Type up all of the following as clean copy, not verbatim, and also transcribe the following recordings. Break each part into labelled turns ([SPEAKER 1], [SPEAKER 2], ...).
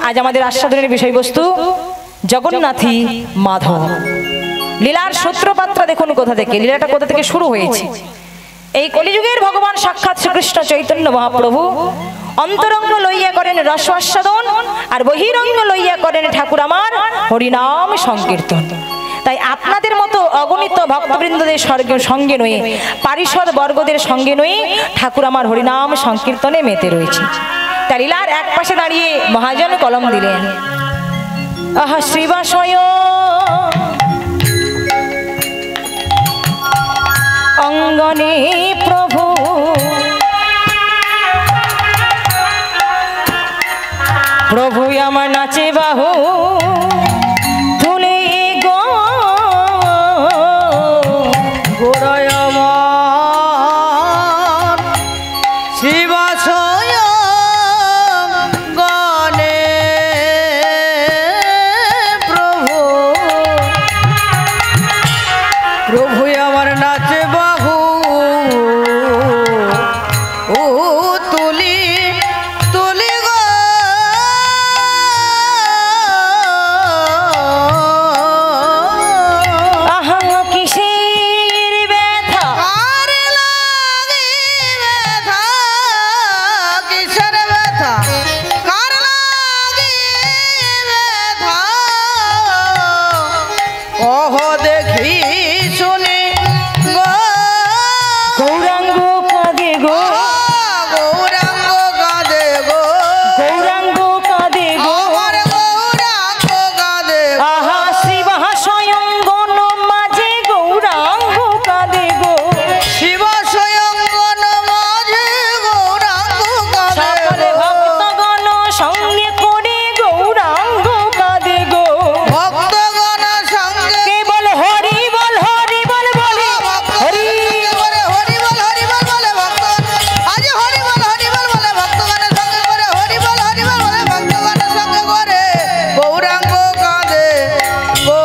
[SPEAKER 1] আজ আমাদের আস্বাদনের বিষয়বস্তু জগন্নাথী মাধব। লীলার সূত্রপাতটা দেখুন কোথা থেকে, লীলাটা কোথা থেকে শুরু হয়েছে। এই কলিযুগের ভগবান সাক্ষাৎ শ্রীকৃষ্ণ চৈতন্য মহাপ্রভু অন্তরঙ্গ লইয়া করেন রস আস্বাদন, আর বহিরঙ্গ লইয়া করেন ঠাকুর আমার হরিনাম সংকীর্তন। তাই আপনাদের মতো অগণিত ভক্তবৃন্দদের সঙ্গে নয়ে, পারিষদ বর্গদের সঙ্গে নয়ে ঠাকুর আমার হরিনাম সংকীর্তনে মেতে রয়েছে। তাই লীলার এক পাশে দাঁড়িয়ে মহাজন কলম দিলেন, আহা শ্রীবাসয় অঙ্গনে প্রভু প্রভু আমার নাচে বাহু তুলে গো গোড়ায় আমার
[SPEAKER 2] শিবাশয় গণে প্রভু প্রভু আমার নাচে বাহু ও তুলি তুলি গো
[SPEAKER 1] আহা কিসের ব্যথা
[SPEAKER 2] আর লাগে ব্যথা কিসের ব্যথা কার লাগে ব্যথা ওহ দেখি শুনি গো
[SPEAKER 1] গৌরাঙ্গ কাঁদে গো
[SPEAKER 2] গৌরাঙ্গ কাঁদে গো
[SPEAKER 1] গৌরাঙ্গ কাঁদে গো
[SPEAKER 2] আমার গৌরাঙ্গ কাঁদে গো
[SPEAKER 1] আহা শিবা স্বয়ংগণ মাঝে গৌরাঙ্গ কাঁদে গো
[SPEAKER 2] শিব স্বয়ংগণ মাঝে গৌরাঙ্গ কাঁদে
[SPEAKER 1] সকলে
[SPEAKER 2] গো
[SPEAKER 1] ভক্তগণ সঙ্গে করে গৌরাঙ্গ কাঁদে গো
[SPEAKER 2] ভক্তগণ সঙ্গে
[SPEAKER 1] কেবল হরি বল বলে হরি
[SPEAKER 2] করে হরি বল বলে ভক্তগণ আজ হরি বল বলে ভক্তগণের সঙ্গে করে হরি বল বলে ভক্তগণের সঙ্গে করে গৌরাঙ্গ কাঁদে গো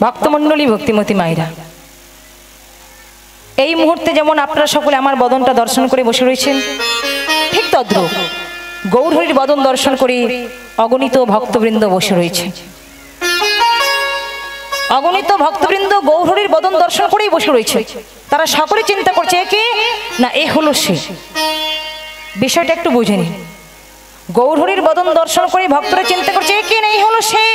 [SPEAKER 1] ভক্তমণ্ডলী ভক্তিমতী মায়েরা, এই মুহূর্তে যেমন আপনারা সকলে আমার বদনটা দর্শন করে বসে রয়েছেন, ঠিক তদ্রূপ গৌরহরির বদন দর্শন করে অগণিত ভক্তবৃন্দ বসে রয়েছে। অগণিত ভক্তবৃন্দ গৌরহরির বদন দর্শন করেই বসে রয়েছে। তারা সকলে চিন্তা করছে কে না এ হলো সে। বিষয়টা একটু বুঝে নিন। গৌরহরির বদন দর্শন করে ভক্তরা চিন্তা করছে কে না এই হলো সে।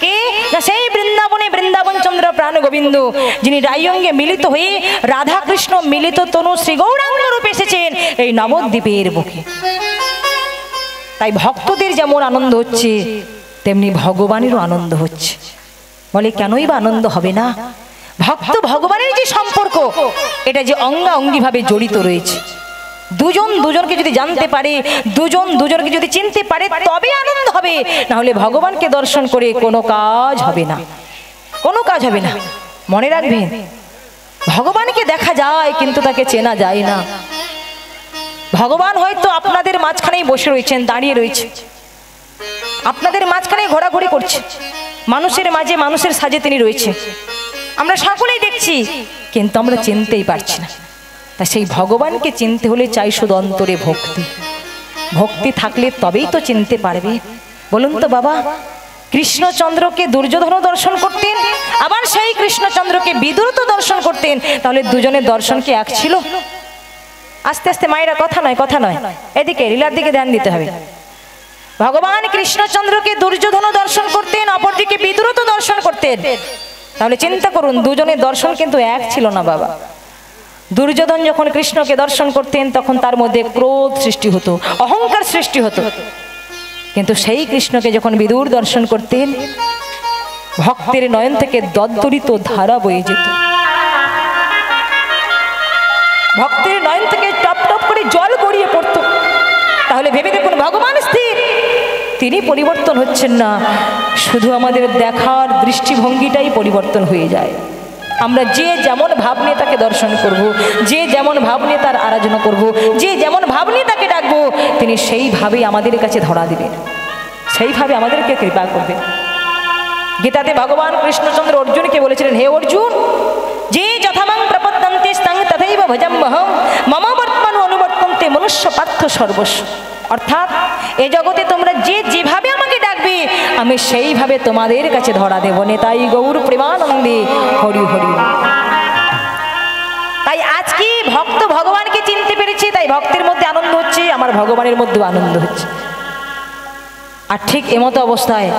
[SPEAKER 1] কে না সেই বৃন্দাবনে বৃন্দাবন চন্দ্র প্রাণ গোবিন্দ, যিনি রায়ঙ্গে মিলিত হয়ে রাধা কৃষ্ণ মিলিত তনু শ্রী গৌরাঙ্গ রূপে এসেছেন এই নবদ্বীপের বুকে। তাই ভক্তদের যেমন আনন্দ হচ্ছে তেমনি ভগবানেরও আনন্দ হচ্ছে। বলে কেনই বা আনন্দ হবে না? ভক্ত ভগবানের যে সম্পর্ক, এটা যে অঙ্গাঅঙ্গি ভাবে জড়িত রয়েছে। দুজন দুজনকে যদি জানতে পারে, দুজন দুজনকে যদি চিনতে পারে, তবে আনন্দ হবে। না হলে ভগবানকে দর্শন করে কোনো কাজ হবে না, কোনো কাজ হবে না। মনে রাখবেন, ভগবানকে দেখা যায় কিন্তু তাকে চেনা যায় না। ভগবান হয়তো আপনাদের মাঝখানেই বসে রয়েছেন, দাঁড়িয়ে রয়েছে, আপনাদের মাঝখানে ঘোরাঘুরি করছে, মানুষের মাঝে মানুষের সাজে তিনি রয়েছে, আমরা সকলেই দেখছি, কিন্তু আমরা চিনতেই পারছি না। তা সেই ভগবানকে চিনতে হলে চাই শুধু অন্তরে ভক্তি। ভক্তি থাকলে তবেই তো চিনতে পারবে। বলুন তো বাবা, কৃষ্ণচন্দ্রকে দুর্যোধন দর্শন করতেন, আবার সেই কৃষ্ণচন্দ্রকে বিদুর তো দর্শন করতেন, তাহলে দুজনের দর্শন কি এক ছিল? আস্তে আস্তে মায়েরা, কথা নয় কথা নয়, এদিকে লীলার দিকে ধ্যান দিতে হবে। ভগবান কৃষ্ণচন্দ্রকে দুর্যোধন দর্শন করতেন, অপরদিকে বিদুর তো দর্শন করতেন, তাহলে চিন্তা করুন দুজনের দর্শন কিন্তু এক ছিল না বাবা। দুর্যোধন যখন কৃষ্ণকে দর্শন করতেন তখন তার মধ্যে ক্রোধ সৃষ্টি হতো, অহংকার সৃষ্টি হতো, কিন্তু সেই কৃষ্ণকে যখন বিদুর দর্শন করতেন ভক্তের নয়ন থেকে দদ্দরিত ধারা বয়ে যেত, ভক্তের নয়ন থেকে টপ টপ করে জল গড়িয়ে পড়ত। তাহলে ভেবে দেখুন, ভগবান স্থির, তিনি পরিবর্তন হচ্ছেন না, শুধু আমাদের দেখার দৃষ্টিভঙ্গিটাই পরিবর্তন হয়ে যায়। আমরা যে যেমন ভাব নিয়ে তাকে দর্শন করব, যে যেমন ভাব নিয়ে তার আরাধনা করব, যে যেমন ভাব নিয়ে তাকে ডাকবো, তিনি সেইভাবেই আমাদের কাছে ধরা দিবেন, সেইভাবে আমাদেরকে কৃপা করবেন। গীতাতে ভগবান কৃষ্ণচন্দ্র অর্জুনকে বলেছিলেন, হে অর্জুন, যে যথামাং প্রপদ্যন্তে স্তাং তথৈব ভজাম্যহম মম বর্তমানো অনুবর্তন্তে জগতে মনুষ্য পার্থ সর্বস্ব, অর্থাৎ এ জগতে তোমরা যে যেভাবে আমাকে ডাকবে আমি সেইভাবে তোমাদের কাছে ধরা দেব। নেতাই গৌর প্রেমানন্দে হরি হরি। তাই আজকে ভক্ত ভগবানকে চিনতে পেরেছে, তাই ভক্তের মধ্যে আনন্দ হচ্ছে, আমার ভগবানের মধ্যেও আনন্দ হচ্ছে। আর ঠিক এমতো অবস্থায়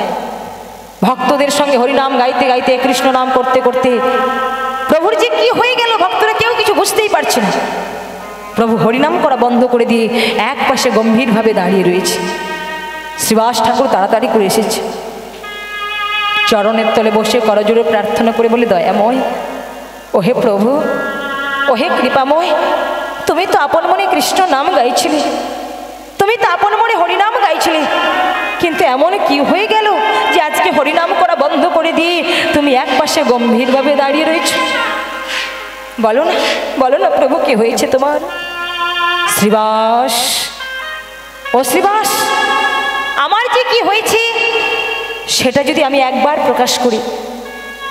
[SPEAKER 1] ভক্তদের সঙ্গে হরিনাম গাইতে গাইতে, কৃষ্ণ নাম করতে করতে প্রভুর যে কি হয়ে গেল ভক্তরা কেউ কিছু বুঝতেই পারছে না। প্রভু হরিনাম করা বন্ধ করে দিয়ে এক পাশে গম্ভীরভাবে দাঁড়িয়ে রয়েছে। শ্রীবাস ঠাকুর তাড়াতাড়ি করে এসেছে, চরণের তলে বসে করজোড়ে প্রার্থনা করে বলে, দয়াময়, ওহে প্রভু, ওহে কৃপাময়, তুমি তো আপন মনে কৃষ্ণ নাম গাইছিলে, তুমি তো আপন মনে হরিনাম গাইছিলে, কিন্তু এমন কি হয়ে গেল যে আজকে হরিনাম করা বন্ধ করে দিয়ে তুমি এক পাশে গম্ভীরভাবে দাঁড়িয়ে রয়েছো? বলো না, বলো না প্রভু, কি হয়েছে তোমার? শ্রীবাস, ও শ্রীবাস, আমার যে কি হয়েছে সেটা যদি আমি একবার প্রকাশ করি,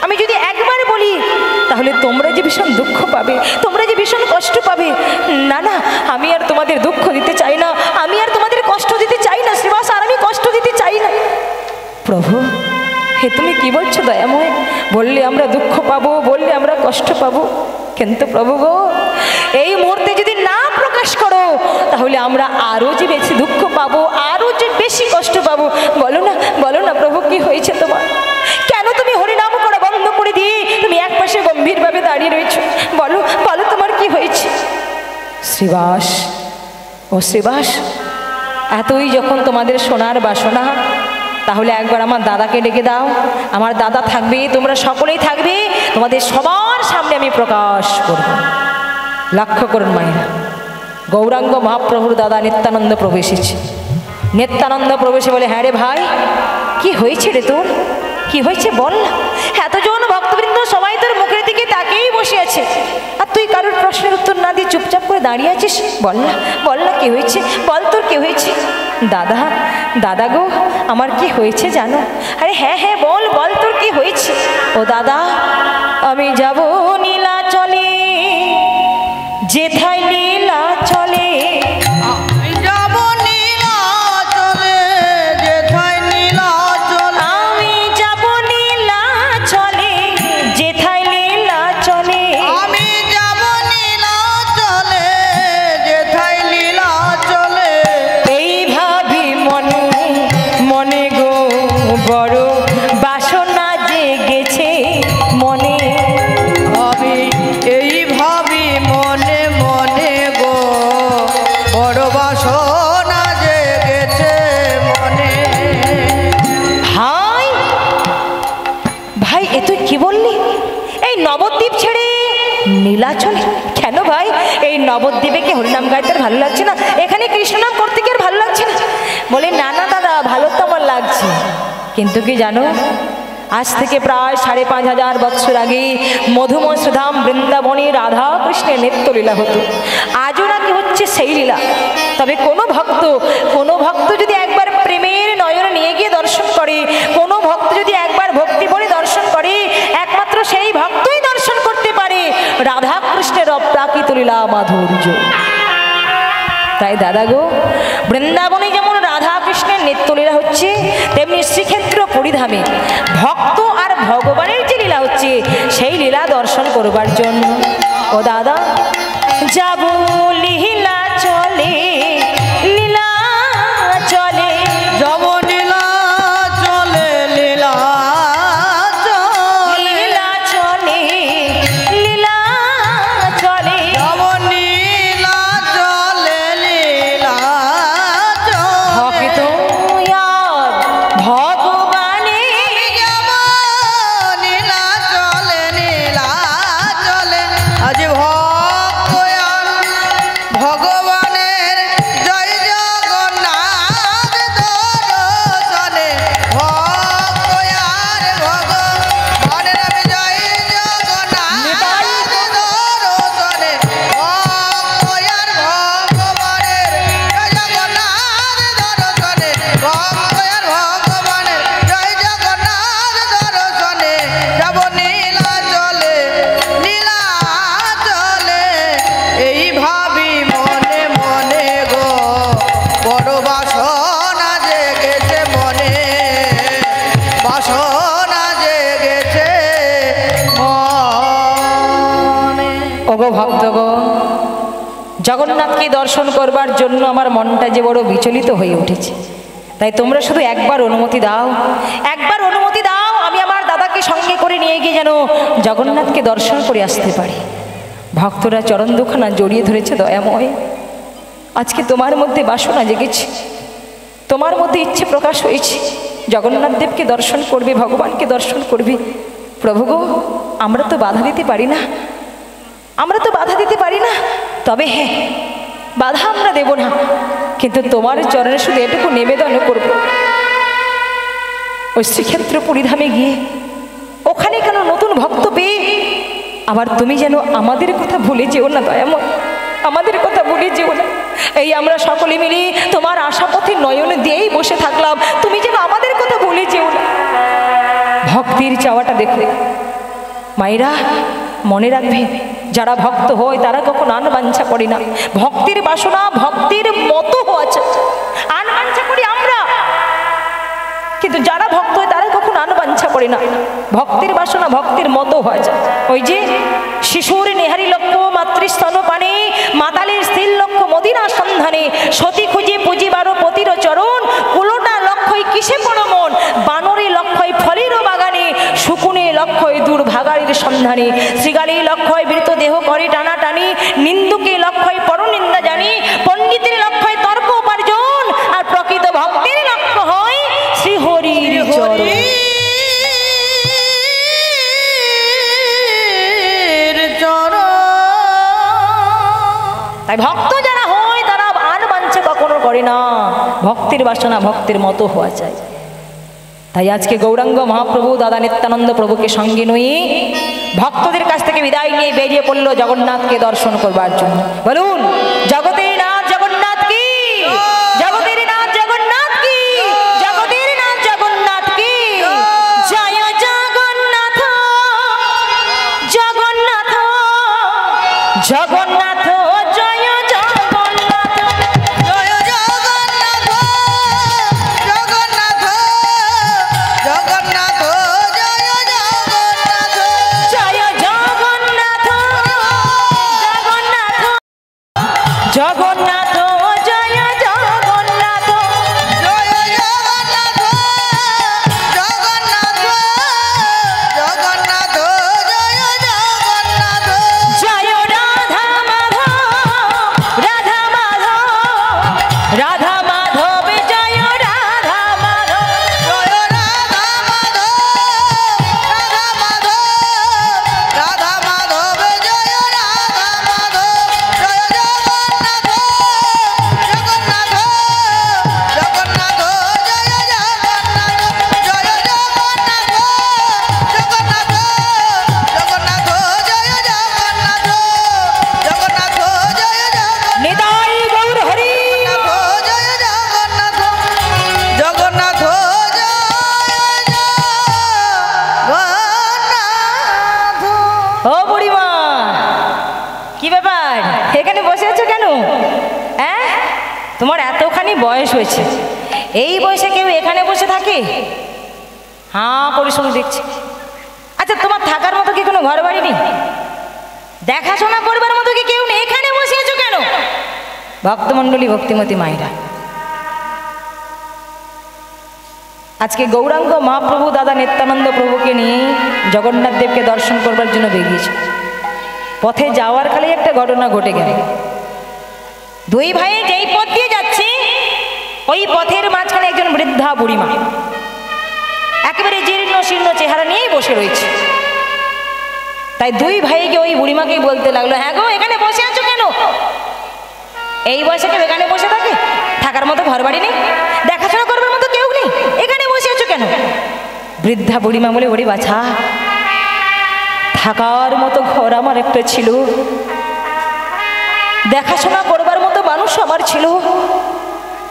[SPEAKER 1] আমি যদি একবার বলি, তাহলে তোমরা যে ভীষণ দুঃখ পাবে, তোমরা যে ভীষণ কষ্ট পাবে। না না, আমি আর তোমাদের দুঃখ দিতে চাই না, আমি আর তোমাদের কষ্ট দিতে চাই না শ্রীবাস, আর আমি কষ্ট দিতে চাই না। প্রভু, হে তুমি কি বলছো দয়াময়? বললে আমরা দুঃখ পাবো, বললে আমরা কষ্ট পাবো, কিন্তু প্রভু গো, এই মুহূর্তে যদি না প্রকাশ করো তাহলে আমরা আরো যে বেশি দুঃখ পাবো, আরো যে বেশি কষ্ট পাবো। বলো না, বলো না প্রভু, কি হয়েছে তোমার? কেন তুমি হরিনাম করা বন্ধ করে দিয়ে তুমি এক পাশে গম্ভীরভাবে দাঁড়িয়ে রয়েছো? বলো, বলো তোমার কি হয়েছে? শ্রীবাস, ও শ্রীবাস, এতই যখন তোমাদের শোনার বাসনা, তাহলে একবার আমার দাদাকে ডেকে দাও। আমার দাদা থাকবে, তোমরা সকলেই থাকবে, তোমাদের সবার সামনে আমি প্রকাশ করব। লক্ষ্য করুন মায়েরা, গৌরাঙ্গ মহাপ্রভুর দাদা নিত্যানন্দ প্রভু এসেছে। নিত্যানন্দ প্রভু এসে বলে, হ্যাঁ রে ভাই, কি হয়েছে রে তোর? কি হয়েছে বল না। এতজন ভক্তবৃন্দ সবাই তোর মুখের দিকে তাকেই বসে আছে, আর তুই কারোর প্রশ্নের উত্তর না দিয়ে চুপচাপ করে দাঁড়িয়ে আছিস। বল না, বল না, কি হয়েছে বল, তোর কি হয়েছে? দাদা, দাদা গো, আমার কি হয়েছে জানো? আরে হ্যাঁ হ্যাঁ বল, বল তোর কি হয়েছে? ও দাদা, আমি যাব নীলাচলে, যেথায় লীলা চলে। নবদ্বীপ ছেড়ে নীলাচলে কেন ভাই? এই নবদ্বীপে কি হরিনাম গাইতে ভালো লাগছে না? এখানে কৃষ্ণ নাম করতে কি আর ভালো লাগছে না? বলে, না না দাদা, ভালো তো আমার লাগছে, কিন্তু কি জানো, আজ থেকে প্রায় 5,500 বৎসর আগে মধুমসূধাম বৃন্দাবনে রাধা কৃষ্ণের নিত্যলীলা হতো। আজও নাকি হচ্ছে সেই লীলা। তবে কোনো ভক্ত যদি একবার প্রেমের নয়ন নিয়ে গিয়ে দর্শন করে, কোনো ভক্ত যদি একবার ভক্তি ভরে দর্শন করে, একমাত্র সেই ভক্তই দর্শন করতে পারে রাধা কৃষ্ণের অপ্রাকৃত লীলা মাধুর্য। তাই দাদা গো, বৃন্দাবনে যেমন রাধা কৃষ্ণের নিত্যলীলা হচ্ছে, তেমনি শ্রীক্ষেত্র পরিধামে ভক্ত আর ভগবানের যে লীলা হচ্ছে, সেই লীলা দর্শন করবার জন্য ও দাদা যাব লীলা চলে, লীলা চলে,
[SPEAKER 2] যাব লীলা চলে, লীলা চলে,
[SPEAKER 1] লীলা চলে, লীলা চলে,
[SPEAKER 2] যাব লীলা চলে, লীলা চলে,
[SPEAKER 1] ভক্ত ভগবানে
[SPEAKER 2] যাব লীলা চলে, লীলা চলে, আজ
[SPEAKER 1] ওগো ভক্তগণ, জগন্নাথকে দর্শন করবার জন্য আমার মনটা যে বড় বিচলিত হয়ে উঠেছে। তাই তোমরা শুধু একবার অনুমতি দাও, একবার অনুমতি দাও, আমি আমার দাদাকে সঙ্গে করে নিয়ে গিয়ে যেন জগন্নাথকে দর্শন করে আসতে পারি। ভক্তরা চরণ দুখানা জড়িয়ে ধরেছে। দয়াময়, আজকে তোমার মধ্যে বাসনা জেগেছে, তোমার মধ্যে ইচ্ছে প্রকাশ হয়েছে, জগন্নাথ দেবকে দর্শন করবে, ভগবানকে দর্শন করবে। প্রভু গো, আমরা তো বাধা দিতে পারি না, আমরা তো বাধা দিতে পারি না। তবে হ্যাঁ, বাধা আমরা দেব না, কিন্তু তোমার চরণে শুধু এটুকু নিবেদন করব, ওই শ্রীক্ষেত্র পরিধামে গিয়ে ওখানে কেন নতুন ভক্ত পেয়ে আবার তুমি যেন আমাদের কথা ভুলে যেও না। দয়াময়, আমাদের কথা ভুলে যেও না। এই আমরা সকলে মিলে তোমার আশাপথে নয়ন দিয়েই বসে থাকলাম, তুমি যেন আমাদের কথা ভুলে যেও না। ভক্তির চাওয়াটা দেখো মায়েরা, মনে রাখবে, যারা ভক্ত হয় তারা কখন আন বাঞ্ছা করে না। ভক্তির বাসনা ভক্তির মতো হওয়া চাই। আন বাঞ্ছা করি আমরা, কিন্তু যারা ভক্ত হয় তারা কখন আন বাঞ্ছা করে না। ভক্তির বাসনা ভক্তির মতো হওয়া যায়। ওই যে শিশুর নেহারি লক্ষ্য মাতৃস্তন পানে, মাতালের স্থির লক্ষ্য মদিনা সন্ধানে, সতী খুঁজে পুঁজিবারো পতির চরণ, কুলোটা লক্ষ্যই কিসে পড়ো মন, বানরে লক্ষ্যই ফলের বাগানে, শুকুনে লক্ষ্যই দুর্ভাগাড়ির সন্ধানে, শ্রীগালী লক্ষ্যই বৃত দেহ করে টানাটানি, নিন্দুকে লক্ষ্যই পরনিন্দা জানি, পণ্ডিতের লক্ষ্যই তর্ক উপার্জন, আর প্রকৃত ভক্তির লক্ষ্য হয় শ্রীহরির চরণ। তাই ভক্ত যারা হয় তারা আন বাঞ্ছা কখনো করে না। ভক্তির বাসনা ভক্তির মতো হওয়া চাই। তাই আজকে গৌরাঙ্গ মহাপ্রভু দাদা নিত্যানন্দ প্রভুকে সঙ্গে নিয়ে ভক্তদের কাছ থেকে বিদায় নিয়ে বেরিয়ে পড়ল জগন্নাথকে দর্শন করবার জন্য। বলুন, জগতের নাথ জগন্নাথ কি, জগতের নাথ জগন্নাথ কি, জগতের নাথ জগন্নাথ কি, জয় জগন্নাথ জগন্নাথ জগন্নাথ, জয় জগন্নাথ
[SPEAKER 2] জয় জগন্নাথ জগন্নাথ জগন্নাথ, জয় জগন্নাথ
[SPEAKER 1] জয় জগন্নাথ জগন্নাথ জগন্নাথ, জয় জগন্নাথ
[SPEAKER 2] জয় জগন্নাথ জগন্নাথ জগন্নাথ, জয় জগন্নাথ
[SPEAKER 1] জয় রাধা মাধব রাধা মাধব রাধা মাধব, জয় রাধা মাধব
[SPEAKER 2] জয় রাধা মাধব রাধা মাধব রাধা মাধব, জয় রাধা মাধব, জয় জগন্নাথ জগন্নাথ জগন্নাথ, জয় জগন্নাথ জয় জগন্নাথ জগন্নাথ জগন্নাথ, জয় জগন্নাথ জগন্নাথ, জয় জগন্নাথ
[SPEAKER 1] নিতাই গৌর হরি।
[SPEAKER 2] জয় জগন্নাথ জগন্নাথ, জয় জগন্নাথ।
[SPEAKER 1] ও বুড়িমা, কি ব্যাপার এখানে বসে আছো কেন? হ্যাঁ, তোমার এতখানি বয়স হয়েছে, এই বয়সে কেউ এখানে বসে থাকে? হ্যাঁ করে শুধু দেখছি। আচ্ছা, তোমার থাকার মতো কি কোনো ঘর বাড়ি নেই? দেখাশোনা করবার মতো কি কেউ নেই? এখানে বসে আছো কেন? ভক্তমণ্ডলী, ভক্তিমতী মায়েরা, আজকে গৌরাঙ্গ মহাপ্রভু দাদা নিত্যানন্দ প্রভুকে নিয়ে জগন্নাথ দেবকে দর্শন করবার জন্য বেরিয়েছে। পথে যাওয়ার কালে একটা ঘটনা ঘটে গেল। দুই ভাই যেই পথ দিয়ে যাচ্ছে, ওই পথের মাঝখানে একজন বৃদ্ধা বুড়িমা একেবারে জীর্ণ শীর্ণ চেহারা নিয়েই বসে রয়েছে। তাই দুই ভাইকে ওই বুড়িমাকে বলতে লাগলো, হ্যাঁ গো, এখানে বসে আছো কেন? এই বয়সে কেউ এখানে বসে থাকে? থাকার মতো ঘর বাড়ি নেই, দেখাশোনা করবার মতো কেউ নেই, এখানে বসে আছো কেন? বৃদ্ধা বুড়িমা বলে, ওরে বাছা, থাকার মতো ঘর আমার একটা ছিল, দেখাশোনা করবার মতো মানুষ আমার ছিল,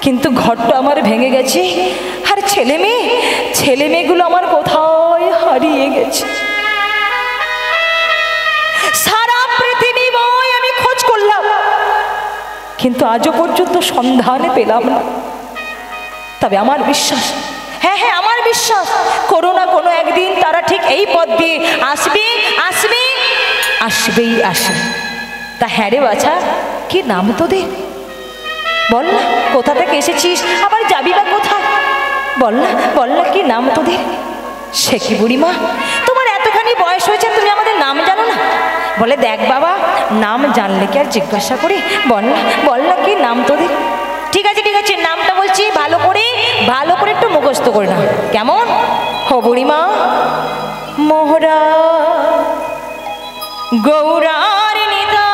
[SPEAKER 1] কিন্তু ঘরটা আমার ভেঙে গেছে, আর ছেলে মেয়েগুলো আমার কোথায় হারিয়ে গেছে। সারা পৃথিবীময় আমি খোঁজ করলাম, কিন্তু আজও পর্যন্ত সন্ধান পেলাম না। তবে আমার বিশ্বাস, হ্যাঁ হ্যাঁ আমার বিশ্বাস, কোনো না কোনো একদিন তারা ঠিক এই পথ দিয়ে আসবে, আসবেই আসবে। তা হ্যাঁ রে বাছা, কি নাম তোদের? বল না, কোথা থেকে এসেছিস, আবার যাবি বা কোথায়? বল না কি নাম তোদের? সে কি বুড়িমা, তোমার এতখানি বয়স হয়েছে, তুমি আমাদের নাম জানো না? বলে দেখ বাবা, নাম জানলে কি আর জিজ্ঞাসা করি? বল না কি নাম তোদের? ঠিক আছে নামটা বলছি, ভালো করে একটু মুখস্থ করে না, কেমন? হো বুড়িমা, মোহরা গৌরার নিতা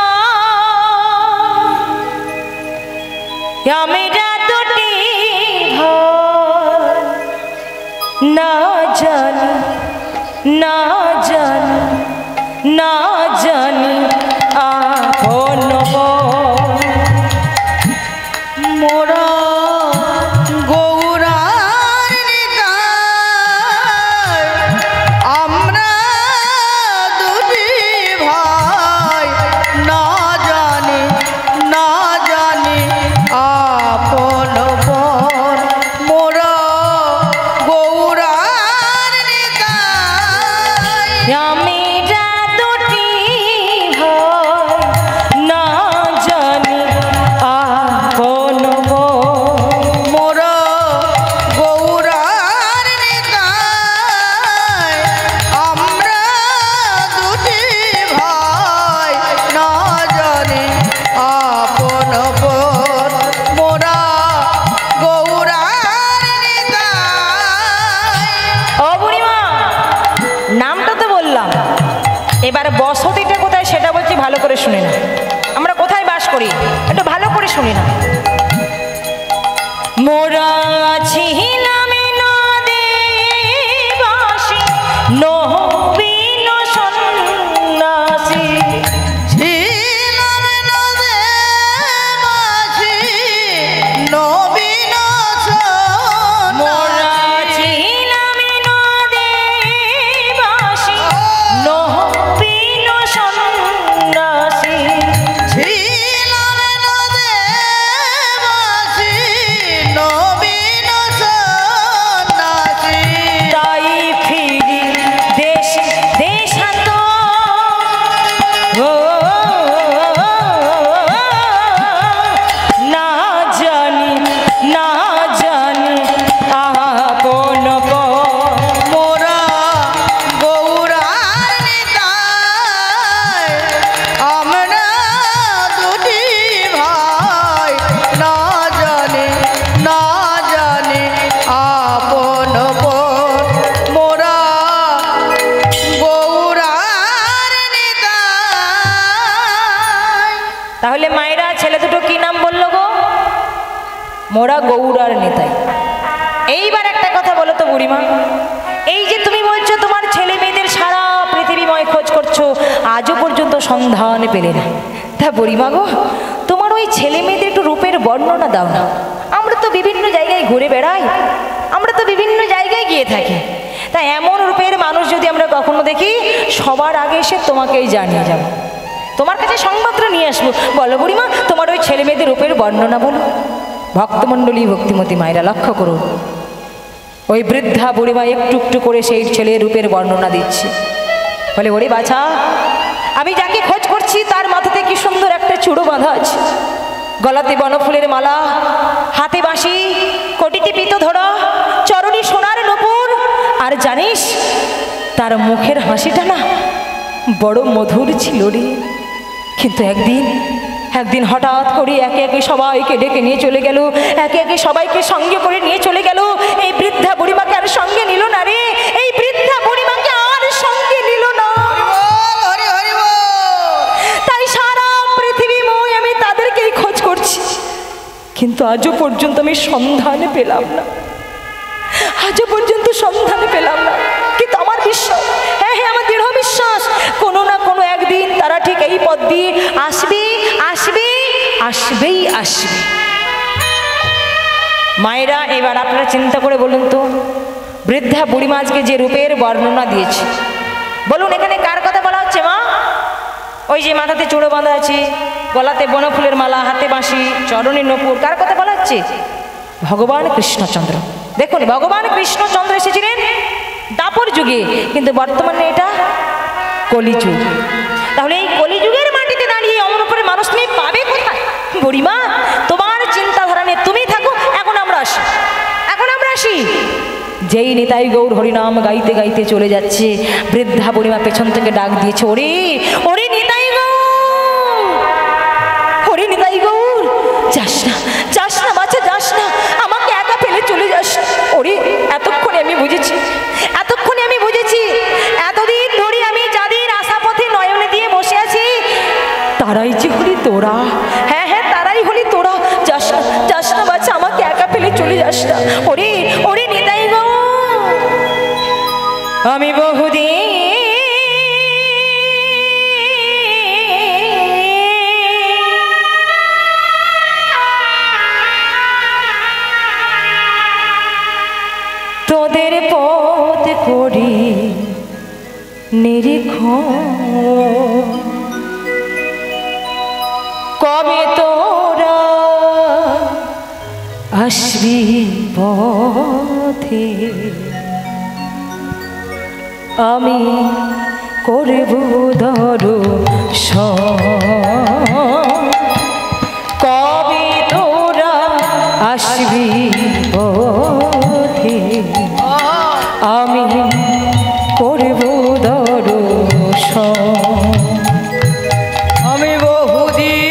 [SPEAKER 1] আমরা দুটি না জানি আপন
[SPEAKER 2] মোরা গৌরার নিতাই, আমরা দুটি ভাই, না জানি আপন পর। মোরা গৌরার নিতাই,
[SPEAKER 1] আমি দুটি ভাই না জানি আপন
[SPEAKER 2] মোরা গৌরার নিতাই, আমরা দুটি ভাই, না জানি আপন পর। মোরা গৌরার নিতাই।
[SPEAKER 1] ও বুড়িমা, নামটা তো বললাম, এবার বসতিটা কোথায় সেটা বলছি, ভালো করে শুনে না। আমরা কোথায় বাস করি একটু ভালো করে শুনি না। মোরা ছিলাম নদেবাসী, নবীন সন্ন্যাসী,
[SPEAKER 2] ছিলাম নদেবাসী, নবীন
[SPEAKER 1] মোরা
[SPEAKER 2] সন্ন্যাসী।
[SPEAKER 1] ছিলাম নদেবাসী, নবীন সন্ন্যাসী,
[SPEAKER 2] ছিলাম নদেবাসী, নবীন সন্ন্যাসী।
[SPEAKER 1] তাই ফিরি দেশান্তর, না জানি আপন
[SPEAKER 2] মোরা গৌরার নিতাই, আমরা দুটি ভাই, না জানি আপন পর। মোরা গৌরার নিতাই।
[SPEAKER 1] তাহলে মায়েরা ছেলে দুটো কি নাম বললো গো? মোরা গৌরার নেতাই। এইবার একটা কথা বলো তো বুড়িমা, এই যে তুমি বলছো তোমার ছেলে মেয়েদের সারা পৃথিবীময় খোঁজ করছো, আজও পর্যন্ত সন্ধান পেলে না, তা বুড়িমা গো, তোমার ওই ছেলে মেয়েদের একটু রূপের বর্ণনা দাও না। আমরা তো বিভিন্ন জায়গায় ঘুরে বেড়াই, আমরা তো বিভিন্ন জায়গায় গিয়ে থাকি, তা এমন রূপের মানুষ যদি আমরা কখনো দেখি, সবার আগে এসে তোমাকেই জানিয়ে যাব, তোমার কাছে সংবাদটা নিয়ে আসবো। বলো বুড়িমা, তোমার ওই ছেলে মেয়েদের রূপের বর্ণনা বলো। ভক্তমণ্ডলী, ভক্তিমতী মায়েরা লক্ষ্য করুন, ওই বৃদ্ধা বুড়িমা একটু একটু করে সেই ছেলের রূপের বর্ণনা দিচ্ছে। বলে ওরে বাছা, আমি যাকে খোঁজ করছি তার মাথাতে কি সুন্দর একটা চূড়ো বাঁধা আছে, গলাতে বনফুলের মালা, হাতে বাঁশি, কোটিতে পিত ধরা, চরণী সোনার নূপুর, আর জানিস তার মুখের হাসিটা না বড় মধুর ছিল রে। কিন্তু একদিন হঠাৎ করে একে একে সবাইকে ডেকে নিয়ে চলে গেল, একে একে সবাইকে সঙ্গে করে নিয়ে চলে গেল। এই বৃদ্ধা বুড়িমাকে আর সঙ্গে নিল না রে, এই বৃদ্ধা বুড়িমাকে আর সঙ্গে নিল না।
[SPEAKER 2] হরি হরি বল।
[SPEAKER 1] তাই সারা পৃথিবীময় আমি তাদেরকেই খোঁজ করছি, কিন্তু আজও পর্যন্ত আমি সন্ধানে পেলাম না, আজও পর্যন্ত সন্ধানে পেলাম না। কিন্তু আমার বিশ্বাস, হ্যাঁ আমার দৃঢ় বিশ্বাস, কোনো না কোনো একদিন তারা ঠিক এই পথ দিয়ে আসবেই। মায়েরা, এবার আপনারা চিন্তা করে বলুন তো, বৃদ্ধা বুড়িমা আজকে যে রূপের বর্ণনা দিয়েছে, বলুন এখানে কার কথা বলা হচ্ছে মা? ওই যে মাথাতে চূড়ো বাঁধা আছে, গলাতে বনফুলের মালা, হাতে বাঁশি, চরণে নূপুর, কার কথা বলা হচ্ছে? ভগবান কৃষ্ণচন্দ্র। দেখুন, ভগবান কৃষ্ণচন্দ্র এসেছিলেন দাপর যুগে, কিন্তু বর্তমানে এটা কলিযুগ। তাহলে এই কলিযুগের মাটিতে দাঁড়িয়ে অমর উপরে মানুষ তুমি পাবে কোথায়? বুড়িমা, তোমার চিন্তাধারা নিয়ে তুমি থাকো, এখন আমরা আসি, এখন আমরা আসি। যেই নিতাই গৌর হরিনাম গাইতে গাইতে চলে যাচ্ছে, বৃদ্ধা বুড়িমা পেছন থেকে ডাক দিয়েছে, ওরে ওরে নিতাই গৌর, ওরে নিতাই গৌর, যাস না, যাস না বাচ্চা, যাস না, আমাকে একা ফেলে চলে যাস। ওরে এতক্ষণে আমি বুঝেছি, এতক্ষণে আমি বুঝেছি, এতদিন ধরে আমি যাদের আশা পথে নয়নে দিয়ে বসে আছি তারাই যে হলি তোরা। হ্যাঁ হ্যাঁ, তারাই হলি তোরা। যাস না, যাস না বাচ্চা, আমাকে একা ফেলে চলে যাস না। ওরে ওরে নিতাই গো, আমি বহুদিন তোদের পথ করি নিরীক্ষণ, কবে তোরা আসবি পথে, আমি করব দর্শন, কবে তোরা আসবি পথে, আমি করব দর্শন।
[SPEAKER 2] আমি বহুদিন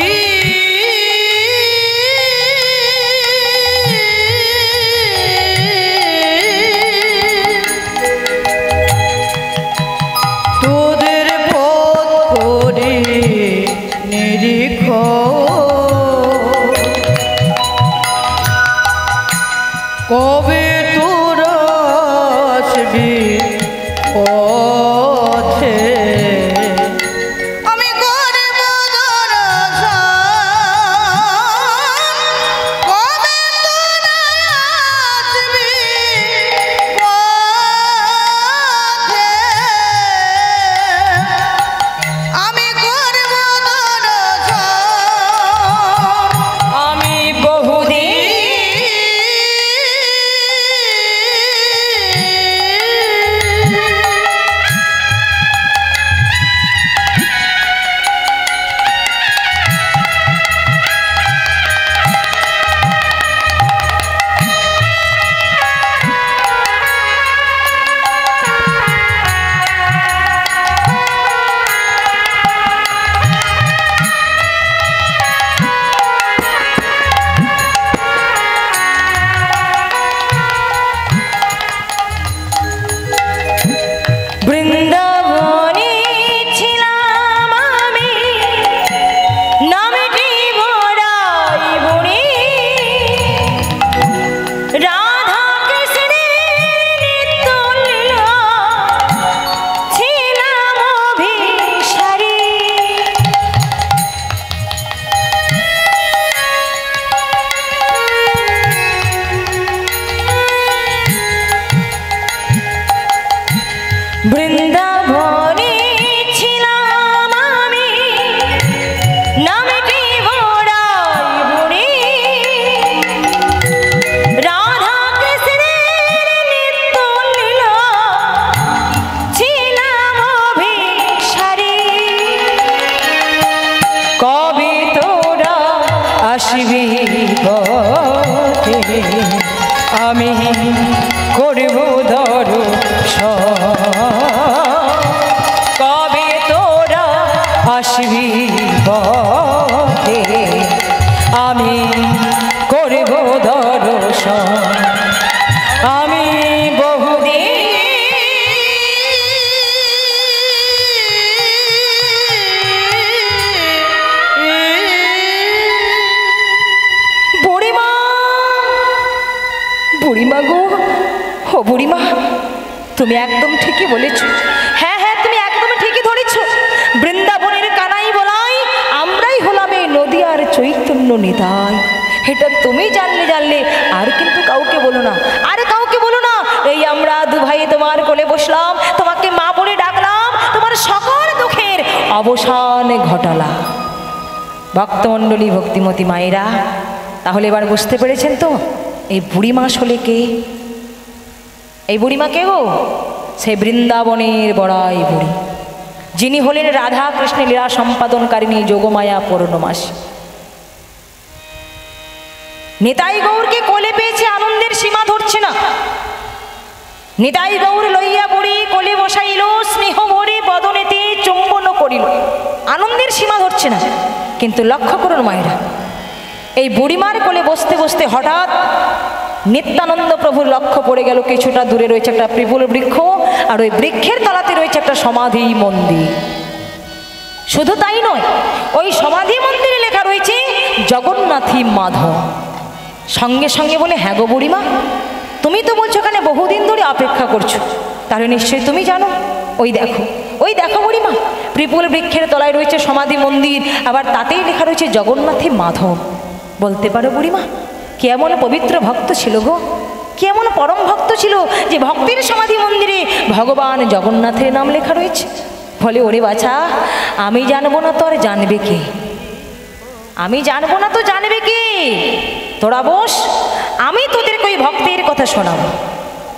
[SPEAKER 2] তোদের পথ করে নিরীক্ষণ, কবে তোরা আসবি পথে, আমি করব দর্শন, কবে তোরা আসবি পথে, আমি করব দর্শন।
[SPEAKER 1] আমি বহুদিন বৃন্দাবনে ছিলাম আমি, নামটি বড়াই বুড়ি, রাধা কৃষ্ণের নিত্য লীলা ছিলাম অভিসারী। বৃন্দাবনে ছিলাম আমি, নামটি বড়াই বুড়ি, রাধা কৃষ্ণের নিত্য লীলা ছিলাম অভিসারী। কবে তোরা আসবি পথে, আমি করব দর্শন, কবে তোরা আসবি পথে, আমি করব দর্শন। আমি বহুদিন বুড়িমা, বুড়িমা গো, ও বুড়িমা, তুমি একদম ঠিকই বলেছ। হ্যাঁ হ্যাঁ, তুমি একদম ঠিকই ধরেছ। বৃন্দাবনের কানাই বলাই আমরাই হলাম এই নদিয়ার চৈতন্য নিতাই। এটা তুমি জানলে আর কিন্তু কাউকে বলো না, আর কাউকে বলো না। এই আমরা দু ভাই তোমার কোলে বসলাম, তোমাকে মা বলে ডাকলাম, তোমার সকল দুঃখের অবসান ঘটালাম। ভক্তমণ্ডলী, ভক্তিমতী মায়েরা, তাহলে এবার বুঝতে পেরেছেন তো এই বুড়িমা আসলে কে? এই বুড়িমা কে গো? সেই বৃন্দাবনের বড়াই বুড়ি, যিনি হলেন রাধা কৃষ্ণের লীলা সম্পাদনকারিণী যোগমায়া পূর্ণমাসী। নিতাই গৌরকে কোলে পেয়েছে, আনন্দের সীমা ধরছে না। নিতাই গৌর লইয়া বুড়ি কোলে বসাইল, স্নেহ ভরে বদনেতে চুম্বন করিল, আনন্দের সীমা ধরছে না। কিন্তু লক্ষ্য করুন মায়েরা, এই বুড়িমার কোলে বসতে বসতে হঠাৎ নিত্যানন্দ প্রভুর লক্ষ্য পড়ে গেল কিছুটা দূরে রয়েছে একটা পিপুল বৃক্ষ, আর ওই বৃক্ষের তলাতে রয়েছে একটা সমাধি মন্দির। শুধু তাই নয়, ওই সমাধি মন্দিরে লেখা রয়েছে জগন্নাথী মাধব। সঙ্গে সঙ্গে বলে, হ্যাঁ গো বুড়িমা, তুমি তো বলছো এখানে বহুদিন ধরে অপেক্ষা করছো, তাহলে নিশ্চয়ই তুমি জানো। ওই দেখো বুড়িমা, পিপুল বৃক্ষের তলায় রয়েছে সমাধি মন্দির, আবার তাতেই লেখা রয়েছে জগন্নাথী মাধব। বলতে পারো বুড়িমা, কেমন পবিত্র ভক্ত ছিল গো, কেমন পরম ভক্ত ছিল যে ভক্তের সমাধি মন্দিরে ভগবান জগন্নাথের নাম লেখা রয়েছে। বলে, ওরে বাছা, আমি জানবো না তো আর জানবে কে? আমি জানবো না তো জানবে কে? তোরা বস, আমি তোদেরকে ওই ভক্তের কথা শোনাবো।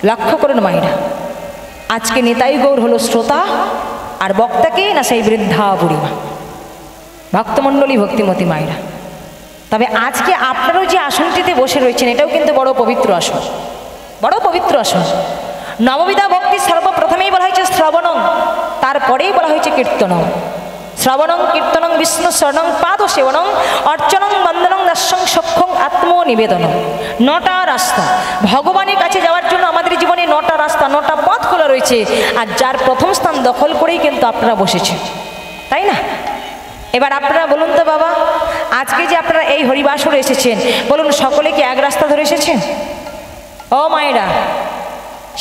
[SPEAKER 1] লক্ষ্য করুন মায়েরা, আজকে নিতাই গৌর হলো শ্রোতা, আর বক্তাকে না সেই বৃদ্ধা বুড়িমা। ভক্তমণ্ডলী, ভক্তিমতী মায়েরা, তবে আজকে আপনারাও যে আসনটিতে বসে রয়েছেন এটাও কিন্তু বড় পবিত্র আসন, বড় পবিত্র আসন। নববিধা ভক্তি সর্বপ্রথমেই বলা হয়েছে শ্রবণং, তারপরেই বলা হয়েছে কীর্তনং। শ্রবণং কীর্তনং বিষ্ণু শরণং পাদ সেবনং অর্চনং বন্দনং দাস্যং সক্ষং আত্মনিবেদনং। 9টা রাস্তা ভগবানের কাছে যাওয়ার জন্য আমাদের জীবনে 9টা রাস্তা, 9টা পথ খোলা রয়েছে, আর যার প্রথম স্থান দখল করেই কিন্তু আপনারা বসেছেন, তাই না? এবার আপনারা বলুন তো বাবা, আজকে যে আপনারা এই হরিবাসরে এসেছেন, বলুন সকলে কি এক রাস্তা ধরে এসেছেন? ও মায়েরা,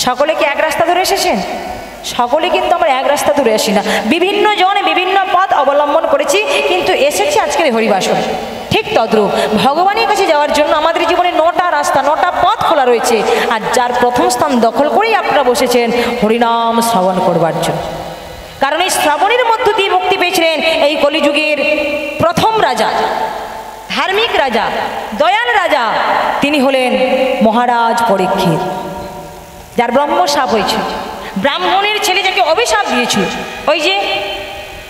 [SPEAKER 1] সকলে কি এক রাস্তা ধরে এসেছেন? সকলে কিন্তু আমরা এক রাস্তা ধরে আসি না, বিভিন্ন জন বিভিন্ন পথ অবলম্বন করেছি, কিন্তু এসেছি আজকের হরিবাসরে। ঠিক তদ্রূপ ভগবানের কাছে যাওয়ার জন্য আমাদের জীবনে 9টা রাস্তা, 9টা পথ খোলা রয়েছে, আর যার প্রথম স্থান দখল করেই আপনারা বসেছেন হরিনাম শ্রবণ করবার জন্য। কারণ এই শ্রাবণের মধ্য দিয়ে মুক্তি পেয়েছিলেন এই কলিযুগের প্রথম রাজা, ধার্মিক রাজা, দয়াল রাজা। তিনি হলেন মহারাজ পরীক্ষিত, যার ব্রহ্ম শাপ হয়েছিল। ব্রাহ্মণের ছেলে যাকে অভিশাপ দিয়েছিল, ওই যে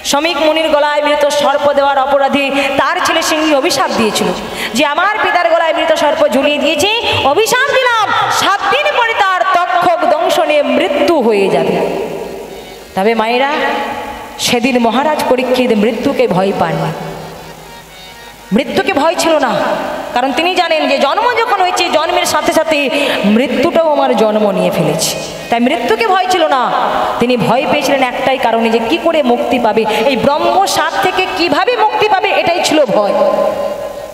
[SPEAKER 1] শ্রমিক মুনির গলায় মৃত সর্প দেওয়ার অপরাধী তার ছেলে সিংহী অভিশাপ দিয়েছিল যে আমার পিতার গলায় মৃত সর্প ঝুলিয়ে দিয়েছে, অভিশাপ দিলাম 7 দিন পরে তার তক্ষক দংশনে মৃত্যু হয়ে যাবে। তবে মায়েরা, সেদিন মহারাজ পরীক্ষিত মৃত্যুকে ভয় পাননি, মৃত্যুকে ভয় ছিল না, কারণ তিনি জানেন যে জন্ম যখন হয়েছে, জন্মের সাথে সাথে মৃত্যুটাও আমার জন্ম নিয়ে ফেলেছে, তাই মৃত্যুকে ভয় ছিল না। তিনি ভয় পেয়েছিলেন একটাই কারণে, যে কি করে মুক্তি পাবে, এই ব্রহ্ম সাপ থেকে কিভাবে মুক্তি পাবে, এটাই ছিল ভয়।